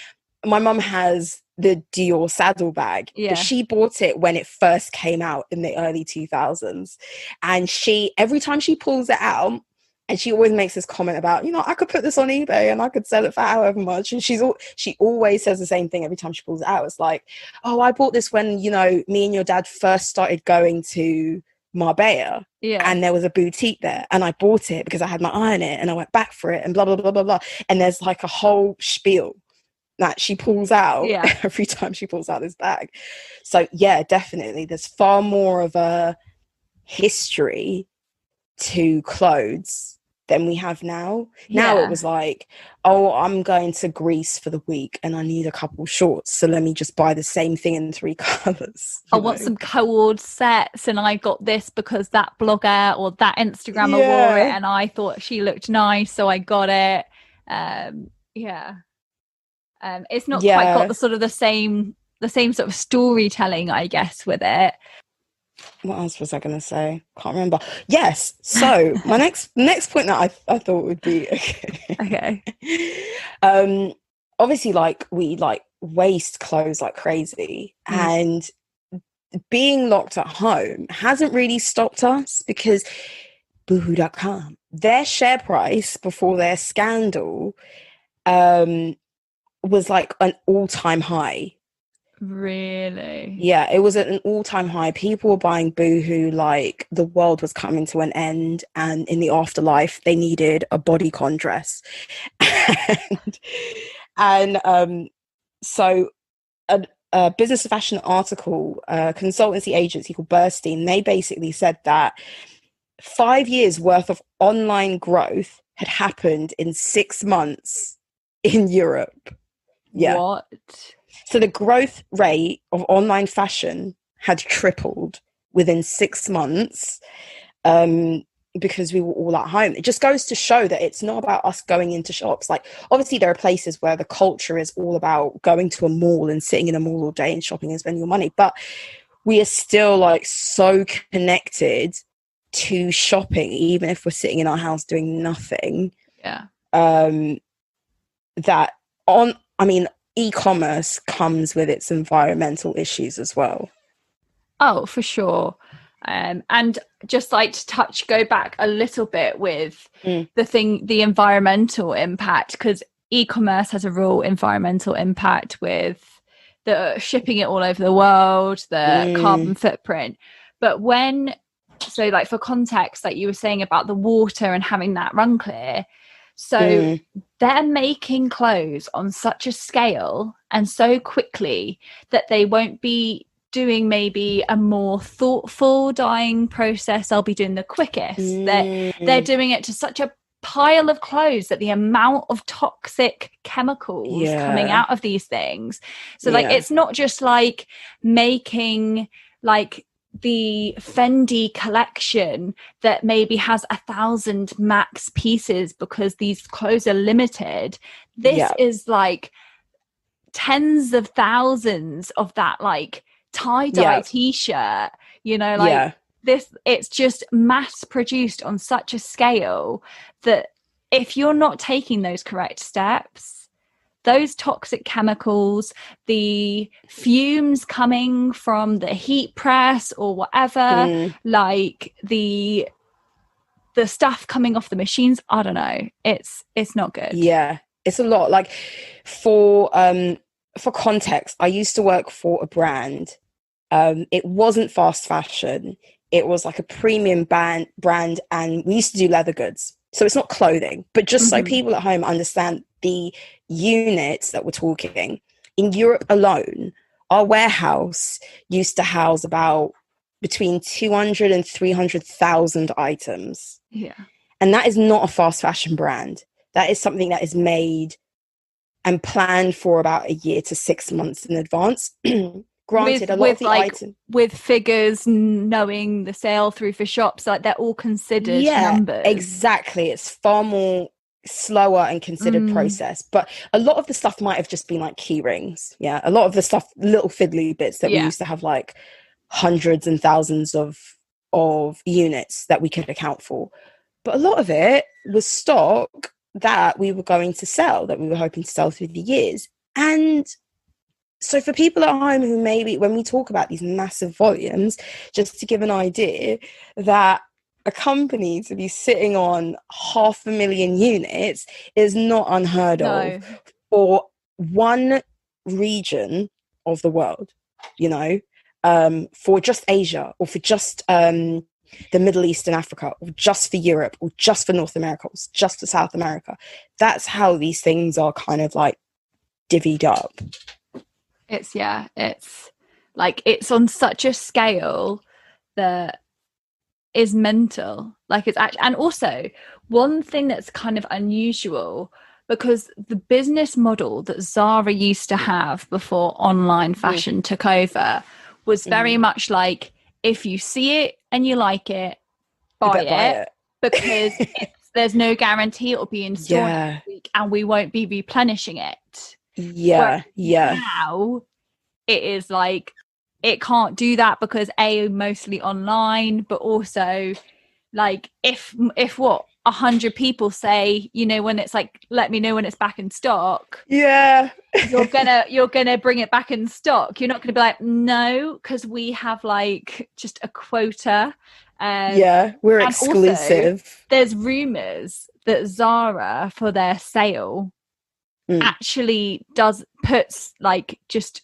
my mum has the Dior saddlebag, but Yeah. she bought it when it first came out in the early 2000s. And every time she pulls it out, and she always makes this comment about, I could put this on eBay and I could sell it for however much. And she always says the same thing every time she pulls it out. It's like, oh, I bought this when, me and your dad first started going to Marbella. Yeah. And there was a boutique there. And I bought it because I had my eye on it and I went back for it and blah, blah, blah, blah, blah. And there's like a whole spiel that she pulls out every time she pulls out this bag. So, yeah, definitely. There's far more of a history to clothes than we have now. Now it was like, oh, I'm going to Greece for the week and I need a couple shorts, so let me just buy the same thing in 3 colors. I want some co-ord sets, and I got this because that blogger or that Instagrammer wore it and I thought she looked nice, so I got it. It's not quite got the same sort of storytelling, I guess, with it. What else was I going to say? Can't remember. Yes. So my next point that I thought would be okay. Obviously, like, we like waste clothes like crazy, and being locked at home hasn't really stopped us, because boohoo.com, their share price before their scandal was like an all-time high. Really? Yeah, it was at an all-time high. People were buying Boohoo like the world was coming to an end, and in the afterlife they needed a bodycon dress. So a business of fashion article, a consultancy agency called Burstein, they basically said that 5 years worth of online growth had happened in 6 months in Europe. Yeah. What? So the growth rate of online fashion had tripled within 6 months, because we were all at home. It just goes to show that it's not about us going into shops. Like, obviously there are places where the culture is all about going to a mall and sitting in a mall all day and shopping and spending your money, but we are still like so connected to shopping, even if we're sitting in our house doing nothing. Yeah. E-commerce comes with its environmental issues as well. Oh, for sure. And just like to go back a little bit with the environmental impact, because e-commerce has a real environmental impact with the shipping it all over the world, the carbon footprint. But like for context, like you were saying about the water and having that run clear, so they're making clothes on such a scale and so quickly that they won't be doing maybe a more thoughtful dyeing process. They'll be doing the quickest. They're doing it to such a pile of clothes that the amount of toxic chemicals coming out of these things. So like it's not just like making like the Fendi collection that maybe has 1,000 max pieces because these clothes are limited. This is like tens of thousands of that like tie-dye t-shirt, this, it's just mass produced on such a scale that if you're not taking those correct steps, those toxic chemicals, the fumes coming from the heat press or whatever, like the stuff coming off the machines, I don't know, it's not good. Yeah, it's a lot. Like, for context, I used to work for a brand. It wasn't fast fashion. It was like a premium brand, and we used to do leather goods. So it's not clothing, but just so people at home understand the units that we're talking. In Europe alone, our warehouse used to house about between 200 and 300,000 items. Yeah. And that is not a fast fashion brand. That is something that is made and planned for about a year to 6 months in advance. Granted, a lot of the items with figures, knowing the sale through for shops, like they're all considered numbers. Exactly. It's far more slower and considered process. But a lot of the stuff might have just been like key rings. Yeah. A lot of the stuff, little fiddly bits that we used to have like hundreds and thousands of units that we could account for. But a lot of it was stock that we were going to sell, that we were hoping to sell through the years. And so for people at home who maybe, when we talk about these massive volumes, just to give an idea that a company to be sitting on 500,000 units is not unheard of for one region of the world, you know, for just Asia, or for just the Middle East and Africa, or just for Europe, or just for North America, or just for South America. That's how these things are kind of like divvied up. It's like, it's on such a scale that is mental. Like, it's actually, and also one thing that's kind of unusual, because the business model that Zara used to have before online fashion took over was very much like, if you see it and you like it, buy it. Because there's no guarantee it'll be in store next week, and we won't be replenishing it. Now it is like, it can't do that, because mostly online, but also like, if 100 people say, you know, when it's like, let me know when it's back in stock, you're gonna bring it back in stock. You're not gonna be like, no, because we have like just a quota. We're exclusive. Also, there's rumors that Zara, for their sale, actually puts like just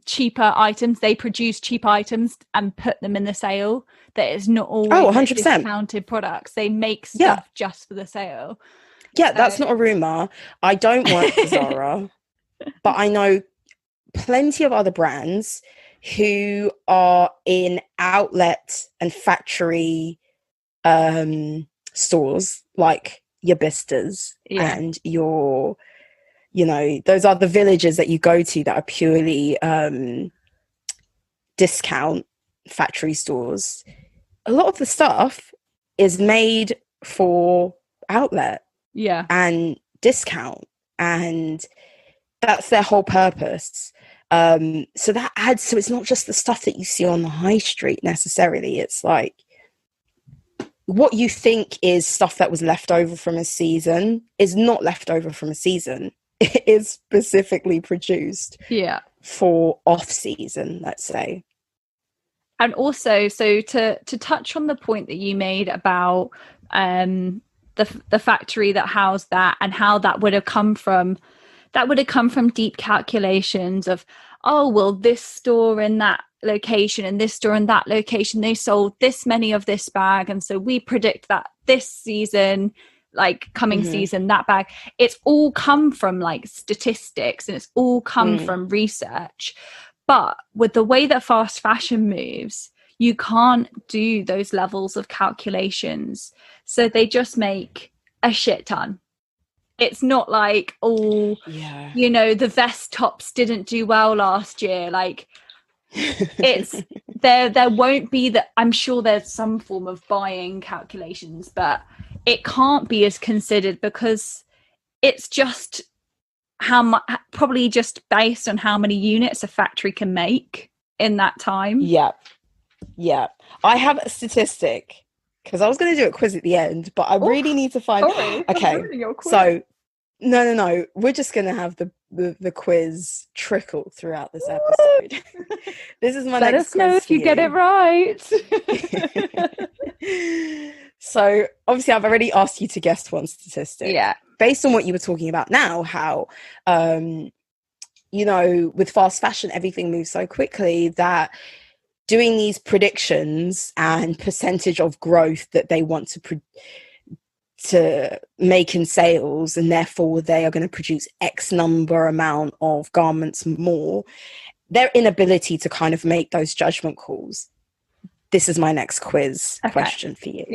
cheaper items. They produce cheap items and put them in the sale. That is not always 100% discounted products. They make stuff just for the sale. That's not a rumor. I don't work for Zara, but I know plenty of other brands who are in outlet and factory stores, like your Bistas and your, you know, those are the villages that you go to that are purely discount factory stores. A lot of the stuff is made for outlet and discount, and that's their whole purpose. So that adds, so it's not just the stuff that you see on the high street necessarily. It's like what you think is stuff that was left over from a season is not left over from a season. It is specifically produced for off season, let's say. And also, so to touch on the point that you made about the factory that housed that, and how that would have come from deep calculations of, oh, well, this store in that location and this store in that location, they sold this many of this bag, and so we predict that this season, like coming season, that bag. It's all come from like statistics, and it's all come from research. But with the way that fast fashion moves, you can't do those levels of calculations. So they just make a shit ton. It's not like, you know, the vest tops didn't do well last year. Like, it's there won't be that. I'm sure there's some form of buying calculations, but it can't be as considered, because it's just how much, probably just based on how many units a factory can make in that time. I have a statistic, because I was going to do a quiz at the end, but I really need to find. Okay, so no, we're just going to have the quiz trickle throughout this episode. This is my Let next us know quiz if you get it right. So obviously I've already asked you to guess one statistic. Based on what you were talking about now, how you know, with fast fashion, everything moves so quickly that doing these predictions and percentage of growth that they want to make in sales, and therefore they are going to produce X number amount of garments more, their inability to kind of make those judgment calls. This is my next quiz question for you.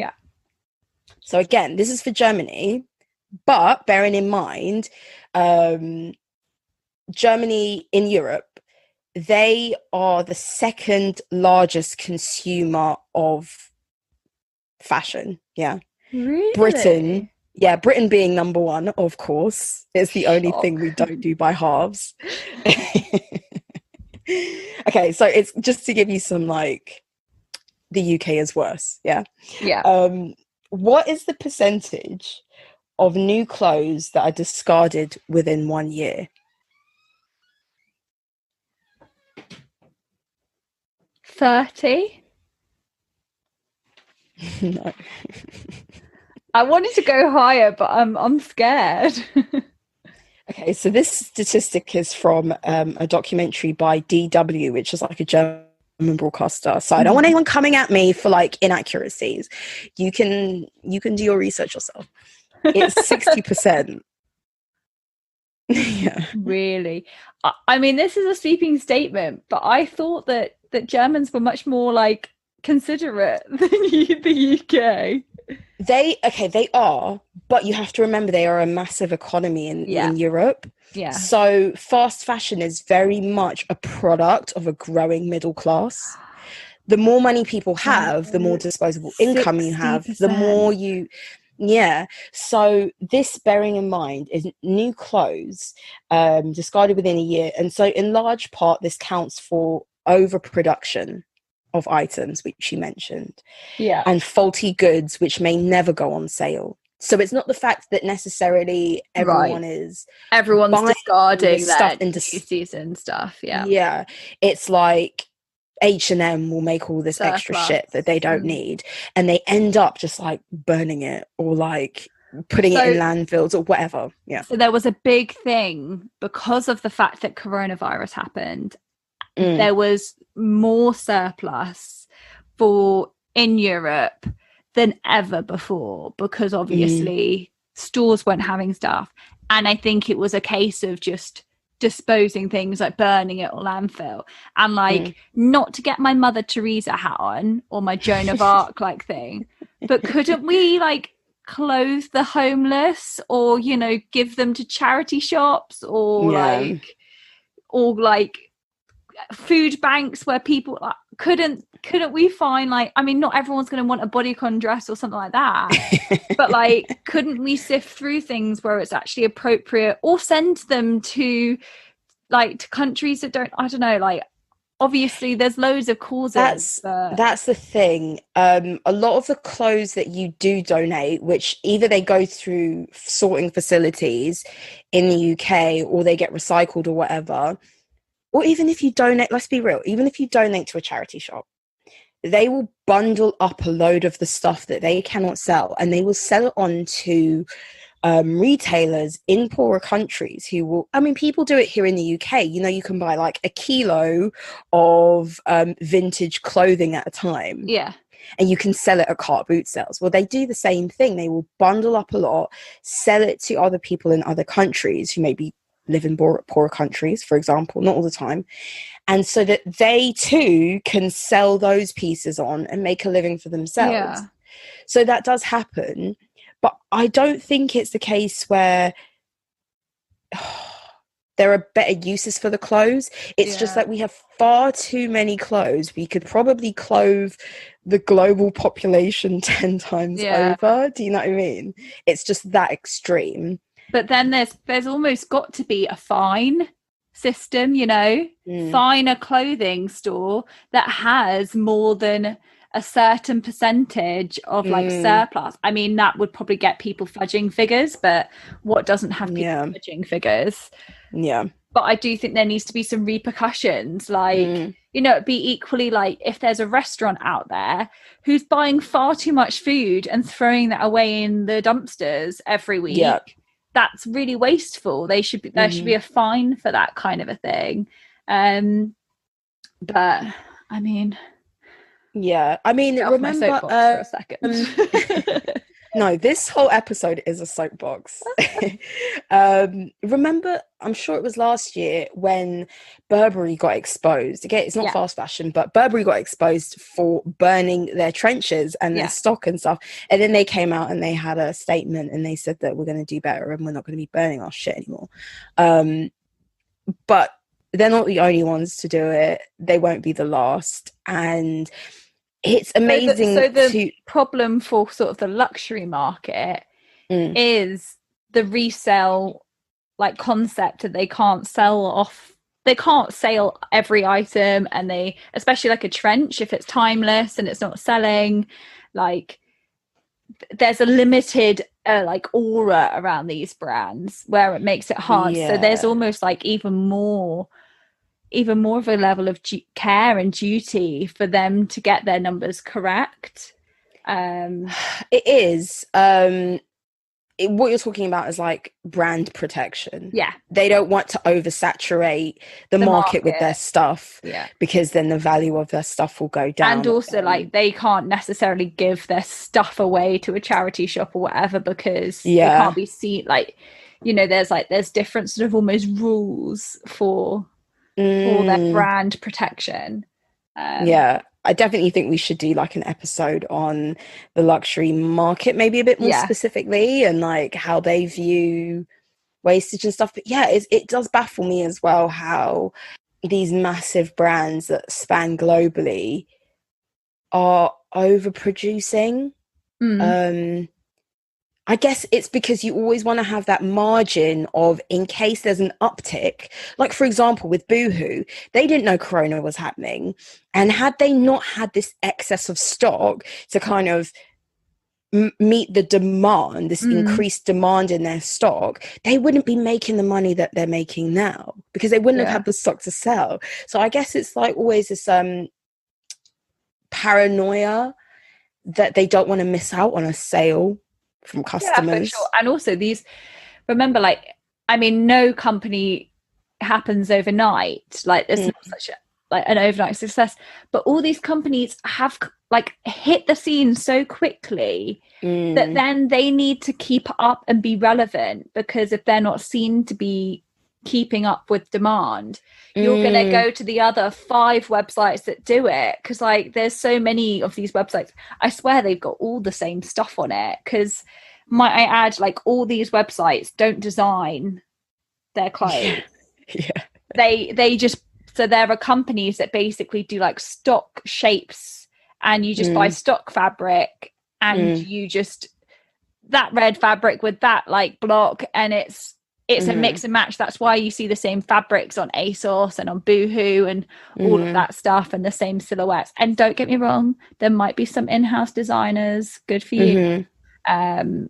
So again, this is for Germany, but bearing in mind, Germany in Europe, they are the second largest consumer of fashion. Really? Britain Yeah, Britain being number one, of course. It's the only Shock. thing we don't do by halves. Okay, so it's just to give you some, like, the UK is worse, yeah? Yeah. What is the percentage of new clothes that are discarded within 1 year? 30. No. I wanted to go higher, but I'm scared. Okay, so this statistic is from a documentary by DW, which is like a German broadcaster. So I don't want anyone coming at me for like inaccuracies. You can do your research yourself. It's 60%. Yeah. Really? I mean, this is a sweeping statement, but I thought that Germans were much more like considerate than the UK. They are, but you have to remember they are a massive economy in Europe. Yeah. So fast fashion is very much a product of a growing middle class. The more money people have, the more disposable income you have, the more you... Yeah. So this, bearing in mind, is new clothes discarded within a year. And so in large part, this counts for overproduction of items, which you mentioned. Yeah. And faulty goods, which may never go on sale. So it's not the fact that necessarily everyone's discarding stuff their into new season stuff. Yeah. Yeah. It's like H&M will make all this extra Surplus. shit that they don't need, and they end up just like burning it or like putting it in landfills or whatever. Yeah. So there was a big thing because of the fact that coronavirus happened. There was more surplus in Europe than ever before, because obviously stores weren't having stuff. And I think it was a case of just disposing things, like burning it or landfill. And like, not to get my Mother Teresa hat on or my Joan of Arc like thing, but couldn't we like clothe the homeless, or, you know, give them to charity shops, or like food banks where people couldn't we find, like, I mean, not everyone's going to want a bodycon dress or something like that, but like, couldn't we sift through things where it's actually appropriate, or send them to countries that don't, I don't know, like, obviously there's loads of causes. That's the thing. A lot of the clothes that you do donate, which either they go through sorting facilities in the UK or they get recycled or whatever, or even if you donate, let's be real, even if you donate to a charity shop, they will bundle up a load of the stuff that they cannot sell, and they will sell it on to retailers in poorer countries who will, I mean, people do it here in the UK. You know, you can buy like a kilo of vintage clothing at a time. Yeah. And you can sell it at cart boot sales. Well, they do the same thing. They will bundle up a lot, sell it to other people in other countries who maybe live in poorer countries, for example, not all the time. And so that they too can sell those pieces on and make a living for themselves. Yeah. So that does happen. But I don't think it's the case where there are better uses for the clothes. It's just that we have far too many clothes. We could probably clothe the global population 10 times over. Do you know what I mean? It's just that extreme. But then there's almost got to be a fine system, you know, fine a clothing store that has more than a certain percentage of like surplus. I mean, that would probably get people fudging figures, but what doesn't have people fudging figures? Yeah. But I do think there needs to be some repercussions, like, you know, it'd be equally like if there's a restaurant out there who's buying far too much food and throwing that away in the dumpsters every week. Yeah. That's really wasteful. There should be a fine for that kind of a thing. But I mean, remember, my soapbox for a second. No, this whole episode is a soapbox. Remember, I'm sure it was last year when Burberry got exposed. Again, it's not fast fashion, but Burberry got exposed for burning their trenches and their stock and stuff. And then they came out and they had a statement and they said that we're going to do better and we're not going to be burning our shit anymore. But they're not the only ones to do it. They won't be the last. And it's amazing. So the problem for sort of the luxury market is the resale like concept that they can't sell every item, and they, especially like a trench, if it's timeless and it's not selling, like there's a limited like aura around these brands where it makes it hard. So there's almost like even more of a level of care and duty for them to get their numbers correct. It is. What you're talking about is like brand protection. Yeah. They don't want to oversaturate the market with their stuff, because then the value of their stuff will go down. And also like they can't necessarily give their stuff away to a charity shop or whatever, because it can't be seen, like, you know, there's different sort of almost rules for their brand protection. I definitely think we should do like an episode on the luxury market, maybe a bit more specifically, and like how they view wastage and stuff. But it does baffle me as well how these massive brands that span globally are overproducing. I guess it's because you always want to have that margin of, in case there's an uptick. Like, for example, with Boohoo, they didn't know Corona was happening. And had they not had this excess of stock to kind of meet the demand, this increased demand in their stock, they wouldn't be making the money that they're making now, because they wouldn't have had the stock to sell. So I guess it's like always this paranoia that they don't want to miss out on a sale from customers. Yeah, for sure. And also remember, like, I mean, no company happens overnight. Like, it's not such an overnight success, but all these companies have like hit the scene so quickly that then they need to keep up and be relevant, because if they're not seen to be keeping up with demand, you're going to go to the other 5 websites that do it, because like there's so many of these websites, I swear they've got all the same stuff on it. Because might I add, like, all these websites don't design their clothes. They just, so there are companies that basically do like stock shapes, and you just buy stock fabric, and you just, that red fabric with that like block, and it's a mix and match. That's why you see the same fabrics on ASOS and on Boohoo and all of that stuff, and the same silhouettes. And don't get me wrong, there might be some in-house designers, good for you. Good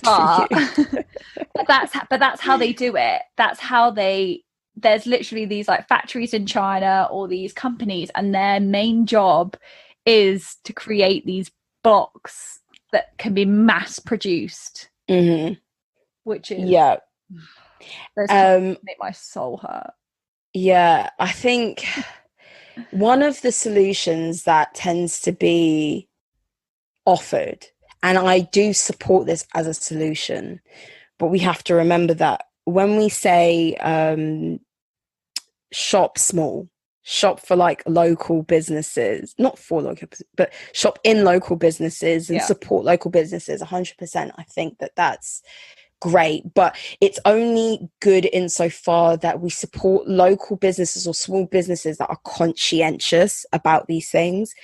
for you. but that's how they do it. That's how there's literally these like factories in China, or these companies, and their main job is to create these blocks that can be mass produced. Which is make my soul hurt. I think one of the solutions that tends to be offered, and I do support this as a solution, but we have to remember that when we say shop small, shop for like local businesses, not for local, but shop in local businesses and support local businesses 100%. I think that's great, but it's only good insofar that we support local businesses or small businesses that are conscientious about these things,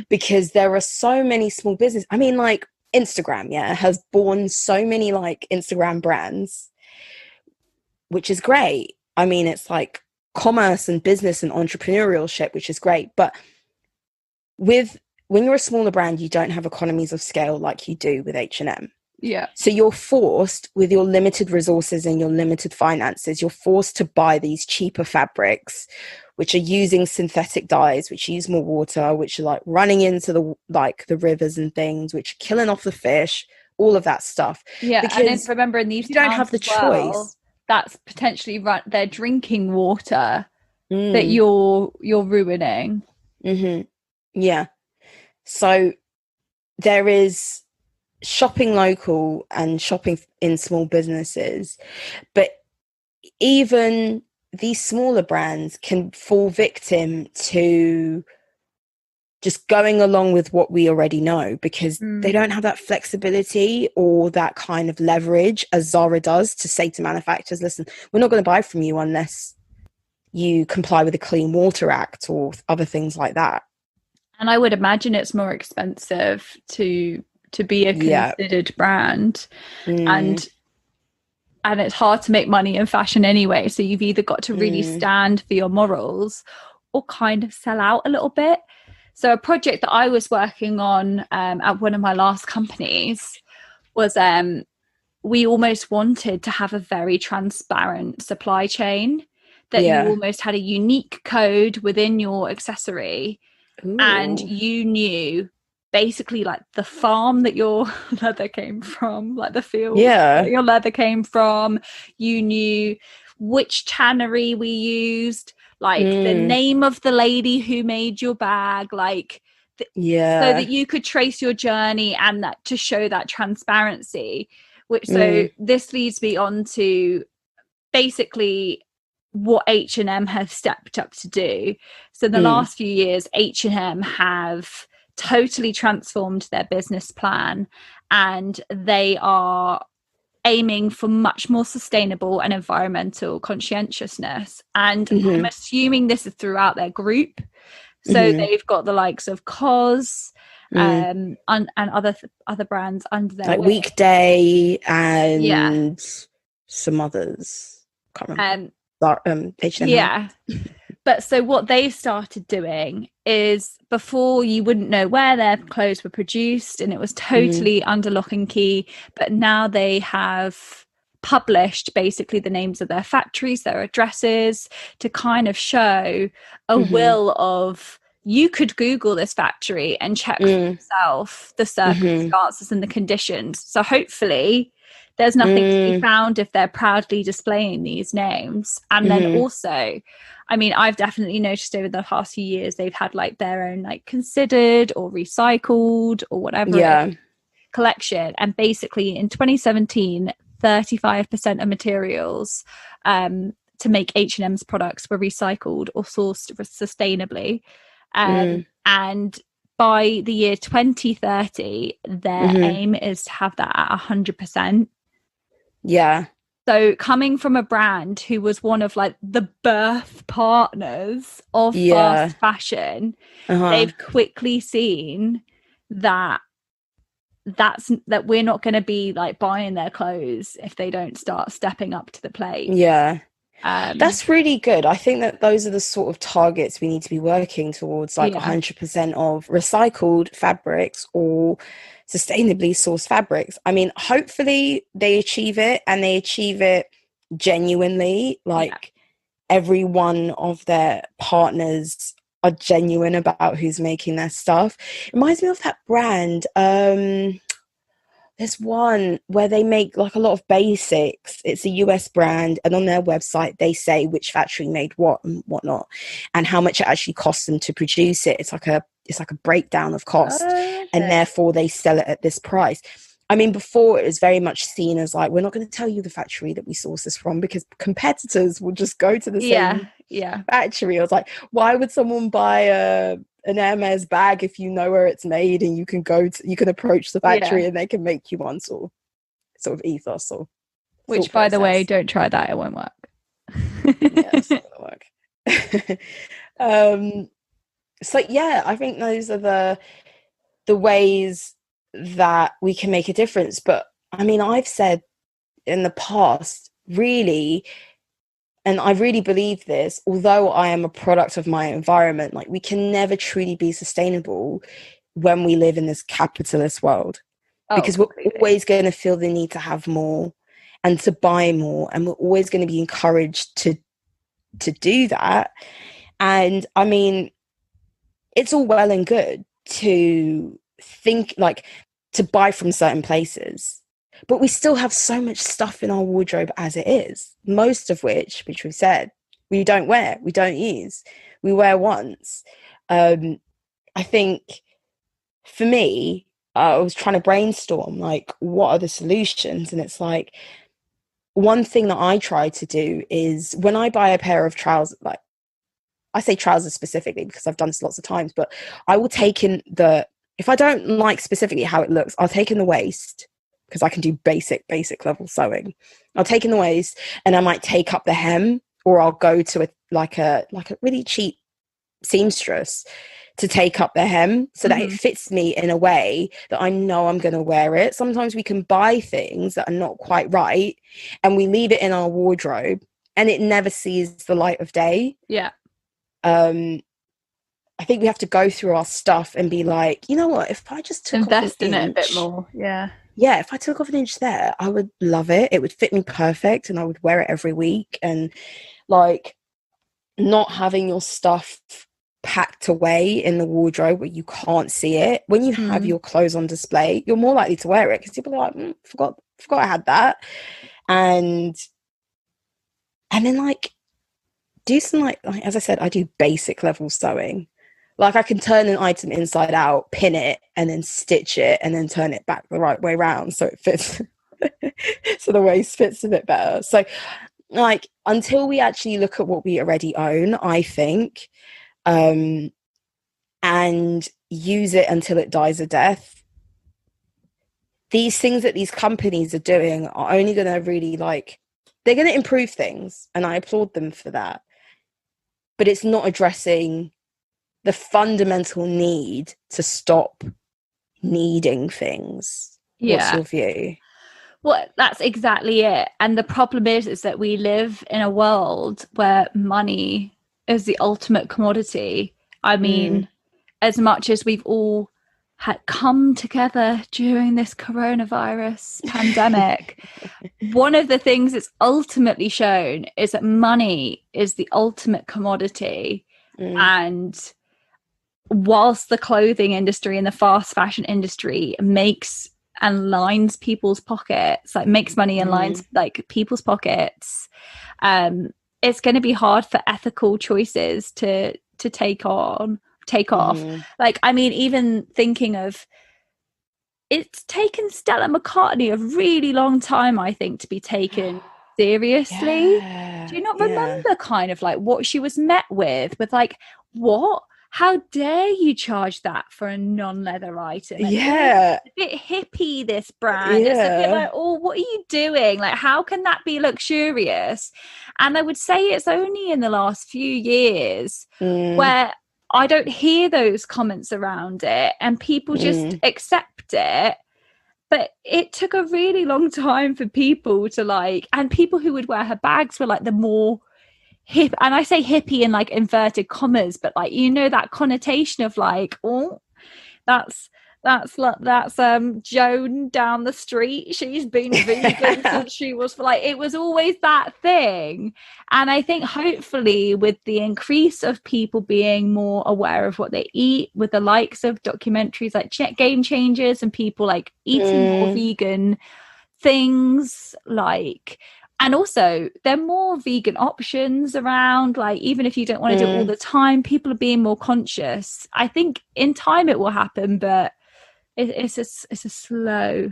because there are so many small businesses. I mean, like Instagram has born so many like Instagram brands, which is great. I mean, it's like commerce and business and entrepreneurship, which is great. But when you're a smaller brand, you don't have economies of scale like you do with H&M. So you're forced, with your limited resources and your limited finances, you're forced to buy these cheaper fabrics, which are using synthetic dyes, which use more water, which are like running into the rivers and things, which are killing off the fish, all of that stuff. Because and then remember, in these you don't have the choice. That's potentially their drinking water that you're ruining. So there is shopping local and shopping in small businesses, but even these smaller brands can fall victim to just going along with what we already know, because they don't have that flexibility or that kind of leverage as Zara does to say to manufacturers, listen, we're not going to buy from you unless you comply with the Clean Water Act or other things like that. And I would imagine it's more expensive to to be a Yeah. considered brand. Mm. And it's hard to make money in fashion anyway, so you've either got to really stand for your morals or kind of sell out a little bit. So a project that I was working on at one of my last companies was we almost wanted to have a very transparent supply chain, that you almost had a unique code within your accessory. Ooh. And you knew basically like the farm that your leather came from, like the field that your leather came from. You knew which tannery we used, like the name of the lady who made your bag, like so that you could trace your journey, and that to show that transparency. Which so this leads me on to basically what H&M have stepped up to do. So in the last few years, H&M have totally transformed their business plan, and they are aiming for much more sustainable and environmental conscientiousness. And I'm assuming this is throughout their group. So they've got the likes of COS and other brands under their like wing. Weekday and some others. Can't remember. H&M. But so what they've started doing is, before you wouldn't know where their clothes were produced, and it was totally under lock and key, but now they have published basically the names of their factories, their addresses, to kind of show a will of, you could Google this factory and check for yourself the circumstances and the conditions. So hopefully there's nothing to be found if they're proudly displaying these names. And then also, I mean, I've definitely noticed over the past few years, they've had like their own like considered or recycled or whatever collection. And basically in 2017, 35% of materials to make H&M's products were recycled or sourced sustainably. And by the year 2030, their aim is to have that at 100%. Yeah. So coming from a brand who was one of like the birth partners of fast fashion, they've quickly seen that we're not going to be like buying their clothes if they don't start stepping up to the plate. That's really good. I think that those are the sort of targets we need to be working towards, like 100% of recycled fabrics or sustainably sourced fabrics. I mean, hopefully they achieve it, and they achieve it genuinely. Like every one of their partners are genuine about who's making their stuff. It reminds me of that brand. There's one where they make like a lot of basics. It's a US brand, and on their website they say which factory made what and whatnot, and how much it actually costs them to produce it. It's like a breakdown of cost, and therefore they sell it at this price. I mean, before it was very much seen as like, we're not going to tell you the factory that we source this from, because competitors will just go to the same factory. I was like, why would someone buy an Hermes bag if you know where it's made, and you can approach the factory and they can make you one sort of ethos or which, by the way, don't try that, it won't work. It's not gonna work. So I think those are the ways that we can make a difference. But I mean, I've said in the past, really, and I really believe this, although I am a product of my environment, like we can never truly be sustainable when we live in this capitalist world, because we're always going to feel the need to have more and to buy more, and we're always going to be encouraged to do that. And I mean, it's all well and good to think like to buy from certain places, but we still have so much stuff in our wardrobe as it is, most of which we've said, we don't wear, we don't use, we wear once. I think for me, I was trying to brainstorm like, what are the solutions? And it's like, one thing that I try to do is when I buy a pair of trousers, like I say trousers specifically because I've done this lots of times, but I will take in if I don't like specifically how it looks, I'll take in the waist, because I can do basic level sewing. I'll take in the waist, and I might take up the hem, or I'll go to a really cheap seamstress to take up the hem so that it Mhm. fits me in a way that I know I'm going to wear it. Sometimes we can buy things that are not quite right and we leave it in our wardrobe and it never sees the light of day. Yeah. I think we have to go through our stuff and be like, you know what, if I just took off an Invest in it a bit inch, more. Yeah. yeah, if I took off an inch there, I would love it. It would fit me perfect and I would wear it every week. And like, not having your stuff packed away in the wardrobe where you can't see it. When you have your clothes on display, you're more likely to wear it because people are like, forgot I had that. And then like do some like as I said, I do basic level sewing. Like I can turn an item inside out, pin it, and then stitch it, and then turn it back the right way around so it fits. So the waist fits a bit better. So like until we actually look at what we already own, I think, and use it until it dies a death, these things that these companies are doing are only going to really like, they're going to improve things and I applaud them for that, but it's not addressing the fundamental need to stop needing things. What's Yeah. your view? Well, that's exactly it. And the problem is that we live in a world where money is the ultimate commodity. I mean, as much as we've all had come together during this coronavirus pandemic, one of the things it's ultimately shown is that money is the ultimate commodity. And whilst the clothing industry and the fast fashion industry makes and lines people's pockets, like makes money and lines like people's pockets, it's going to be hard for ethical choices to take off. Like, I mean, even thinking of, it's taken Stella McCartney a really long time, I think, to be taken seriously. Do you not remember kind of like what she was met with like, what? How dare you charge that for a non-leather item? And it's a bit hippie, this brand. It's a bit like, oh, what are you doing? Like, how can that be luxurious? And I would say it's only in the last few years where I don't hear those comments around it and people just accept it. But it took a really long time for people to like, and people who would wear her bags were like the more hip, and I say hippie in like inverted commas, but like, you know, that connotation of like, oh, that's Joan down the street, she's been vegan since she was like, it was always that thing. And I think hopefully with the increase of people being more aware of what they eat, with the likes of documentaries like Game Changers and people like eating more vegan things, like, and also there are more vegan options around, like even if you don't want to do it all the time, people are being more conscious. I think in time it will happen, but it's a slow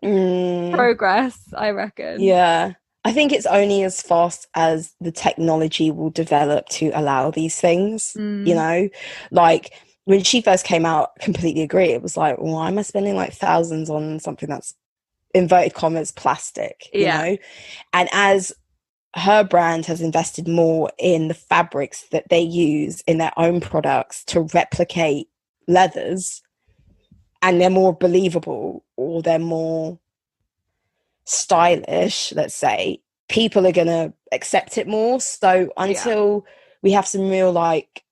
progress, I reckon. Yeah, I think it's only as fast as the technology will develop to allow these things, you know, like when she first came out, completely agree. It was like, why am I spending like thousands on something that's inverted commas plastic, you know? And as her brand has invested more in the fabrics that they use in their own products to replicate leathers, and they're more believable or they're more stylish, let's say, people are going to accept it more. So until we have some real like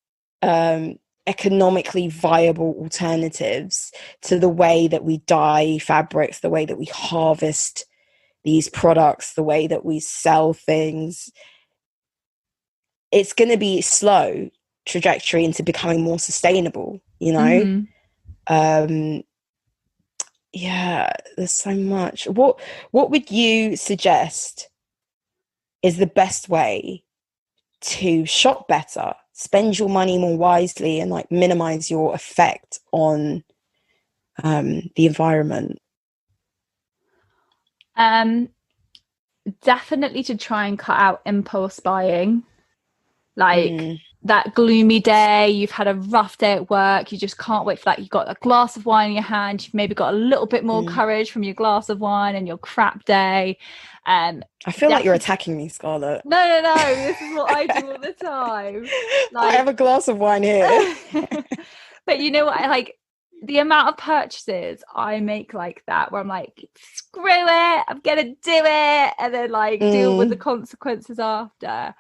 economically viable alternatives to the way that we dye fabrics, the way that we harvest these products, the way that we sell things, it's going to be slow trajectory into becoming more sustainable, you know? Yeah, there's so much. What would you suggest is the best way to shop better, spend your money more wisely, and like minimize your effect on the environment? Definitely to try and cut out impulse buying. Like, that gloomy day, you've had a rough day at work, you just can't wait for that, you've got a glass of wine in your hand, you've maybe got a little bit more courage from your glass of wine and your crap day. I feel like you're attacking me, Scarlett. No, this is what I do all the time. I have a glass of wine here. But you know what, like the amount of purchases I make like that, where I'm like, screw it, I'm gonna do it, and then like deal with the consequences after.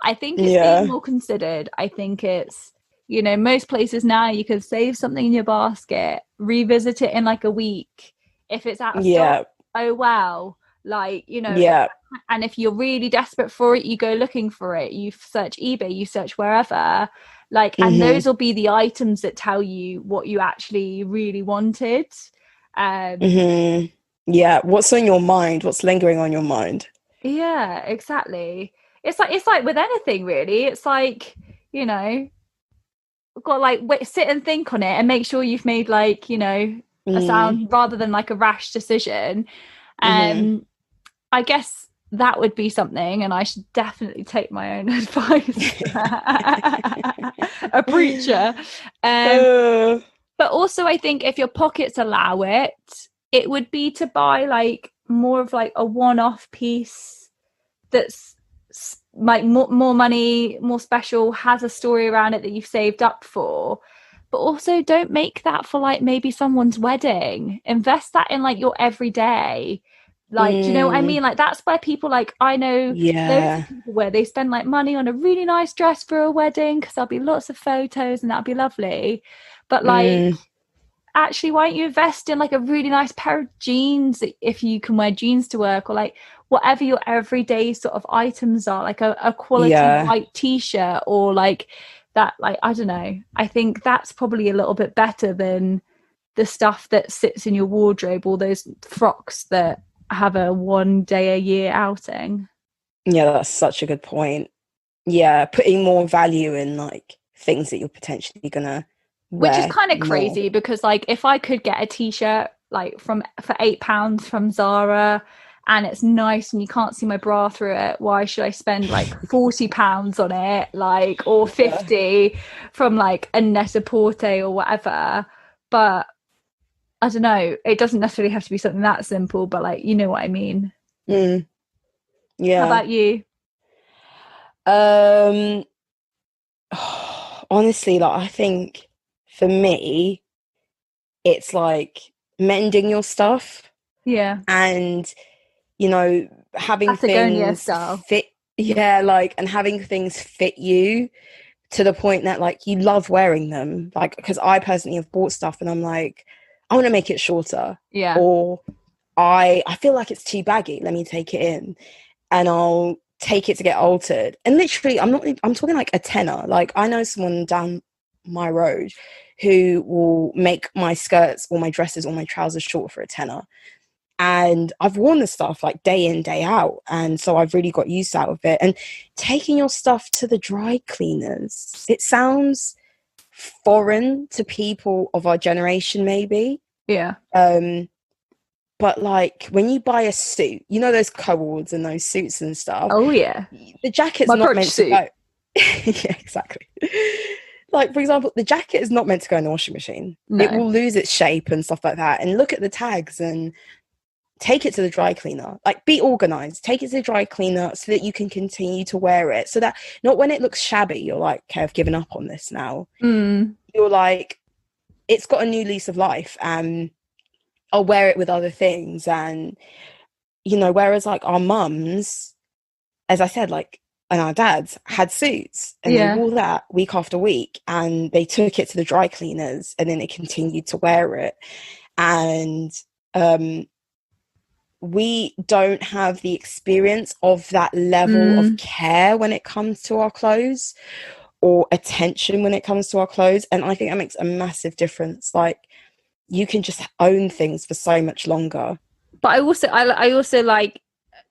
I think it's being more considered. I think it's, you know, most places now you can save something in your basket, revisit it in like a week. If it's out of stock, oh well. Like, you know, and if you're really desperate for it, you go looking for it. You search eBay, you search wherever. Like, and those will be the items that tell you what you actually really wanted. Yeah, what's on your mind? What's lingering on your mind? Yeah, exactly. It's like with anything really. It's like, you know, got like sit and think on it and make sure you've made like, you know, a sound rather than like a rash decision. I guess that would be something, and I should definitely take my own advice. A preacher. But also I think if your pockets allow it, it would be to buy like more of like a one-off piece that's like more money, more special, has a story around it that you've saved up for. But also don't make that for like maybe someone's wedding. Invest that in like your everyday. Like, do you know what I mean? Like, that's where people, like, I know loads of people where they spend like money on a really nice dress for a wedding because there'll be lots of photos and that'll be lovely. But like, actually, why don't you invest in like a really nice pair of jeans if you can wear jeans to work, or like whatever your everyday sort of items are, like a quality white t-shirt, or like that, like, I don't know. I think that's probably a little bit better than the stuff that sits in your wardrobe, all those frocks that have a 1 day a year outing. Yeah, that's such a good point. Yeah, putting more value in like things that you're potentially gonna wear, which is kind of crazy because like if I could get a t-shirt like for £8 from Zara and it's nice and you can't see my bra through it, why should I spend like £40 on it, like, or 50 from like a Net-a-Porter or whatever? But I don't know, it doesn't necessarily have to be something that simple, but like, you know what I mean. Yeah. How about you? Honestly, like, I think for me it's like mending your stuff, and, you know, having things fit, and having things fit you to the point that like you love wearing them. Like, because I personally have bought stuff and I'm like, I want to make it shorter, or I feel like it's too baggy, let me take it in, and I'll take it to get altered. And literally, I'm talking like a tenner. Like, I know someone down my road who will make my skirts or my dresses or my trousers short for a tenner. And I've worn the stuff like day in, day out. And so I've really got use out of it. And taking your stuff to the dry cleaners, it sounds foreign to people of our generation, maybe. But like when you buy a suit, you know, those co-ords and those suits and stuff. Oh yeah. The jacket's not meant to go. Yeah, exactly. Like, for example, the jacket is not meant to go in the washing machine. No. It will lose its shape and stuff like that. And look at the tags and take it to the dry cleaner. Like, be organized. Take it to the dry cleaner so that you can continue to wear it. So that not when it looks shabby, you're like, okay, I've given up on this now. You're like, it's got a new lease of life, and I'll wear it with other things. And, you know, whereas like our mums, as I said, like, and our dads had suits and they wore that week after week, and they took it to the dry cleaners and then they continued to wear it. And we don't have the experience of that level of care when it comes to our clothes, or attention when it comes to our clothes. And I think that makes a massive difference. Like, you can just own things for so much longer. But I also like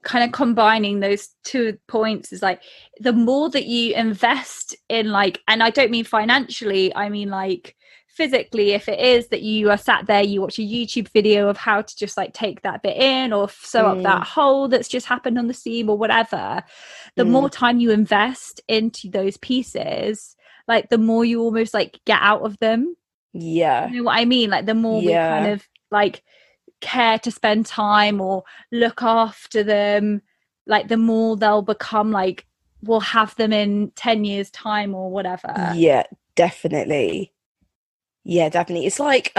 kind of combining those 2 points is like, the more that you invest in, like, and I don't mean financially, I mean like physically, if it is that you are sat there, you watch a YouTube video of how to just like take that bit in or sew up that hole that's just happened on the seam or whatever, the more time you invest into those pieces, like the more you almost like get out of them. Yeah. You know what I mean? Like the more we kind of like care to spend time or look after them, like the more they'll become like we'll have them in 10 years time or whatever. Yeah, definitely. It's like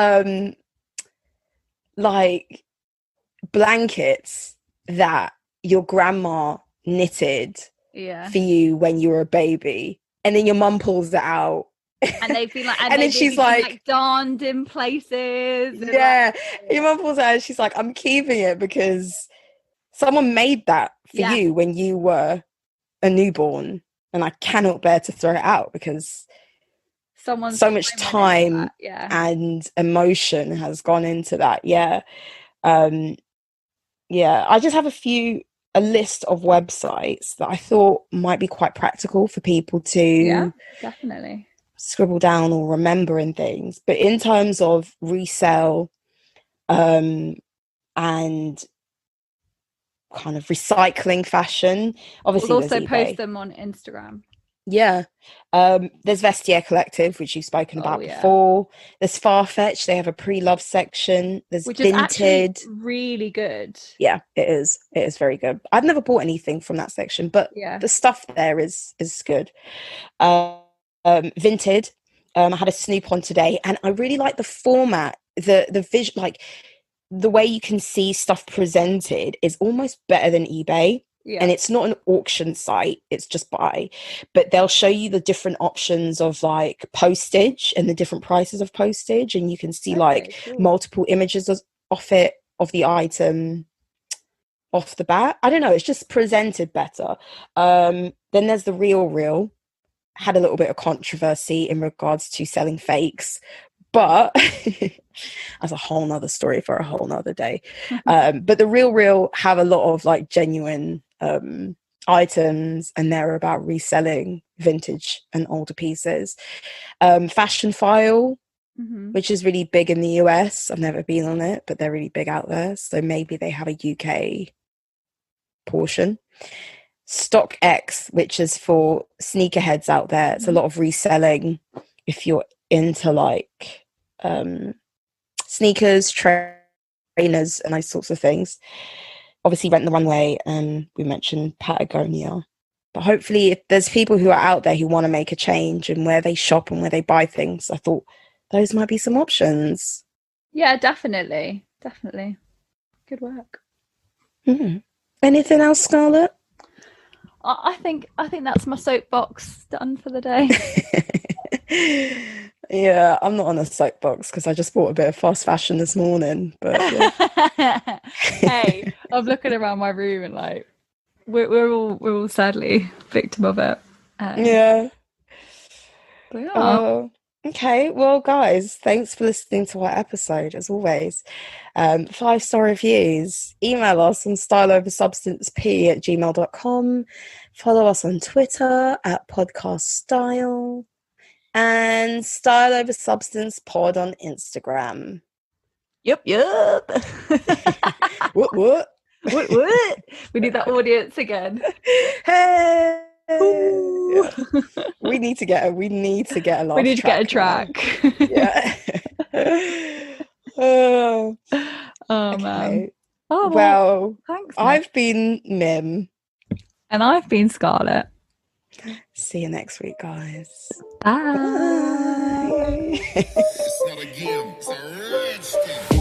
blankets that your grandma knitted for you when you were a baby, and then your mum pulls it out and they've been like, and then she's like darned in places. Your mum pulls it out and she's like, I'm keeping it because someone made that for you when you were a newborn, and I cannot bear to throw it out because so much time and emotion has gone into that. I just have a list of websites that I thought might be quite practical for people to definitely scribble down or remember and things. But in terms of resell and kind of recycling fashion, obviously we'll also there's post eBay. them on Instagram. There's Vestiaire Collective, which you've spoken about before. There's Farfetch, they have a pre-love section. There's which Vinted. Is actually really good. It is very good. I've never bought anything from that section, but the stuff there is good. Vinted, I had a snoop on today, and I really like the format, the vision, like the way you can see stuff presented is almost better than eBay. And it's not an auction site, it's just buy, but they'll show you the different options of like postage and the different prices of postage, and you can see multiple images of the item off the bat. I don't know, it's just presented better. Then there's the Real. Had a little bit of controversy in regards to selling fakes, but that's a whole nother story for a whole nother day. But the Real have a lot of like genuine items, and they're about reselling vintage and older pieces. Fashion File, which is really big in the US. I've never been on it, but they're really big out there, so maybe they have a UK portion. StockX, which is for sneakerheads out there. It's a lot of reselling if you're into like sneakers, trainers, and those sorts of things. Obviously Rent the Runway, and we mentioned Patagonia. But hopefully if there's people who are out there who want to make a change in where they shop and where they buy things, I thought those might be some options. Yeah, definitely. Good work. Anything else, Scarlett? I think that's my soapbox done for the day. Yeah, I'm not on a soapbox because I just bought a bit of fast fashion this morning. But hey, I'm looking around my room and like we're all sadly victim of it. Okay, well guys, thanks for listening to our episode as always. 5-star reviews, email us on styleoversubstanceP@gmail.com, follow us on Twitter @podcaststyle, and Style Over Substance Pod on Instagram. Yep. What? We need that audience again. Hey. Yeah. We need to get a laugh. We need to get a track. Oh okay. Man. Oh well, thanks. I've been Mim. And I've been Scarlett. See you next week, guys. Bye. It's not a game, it's a rich thing.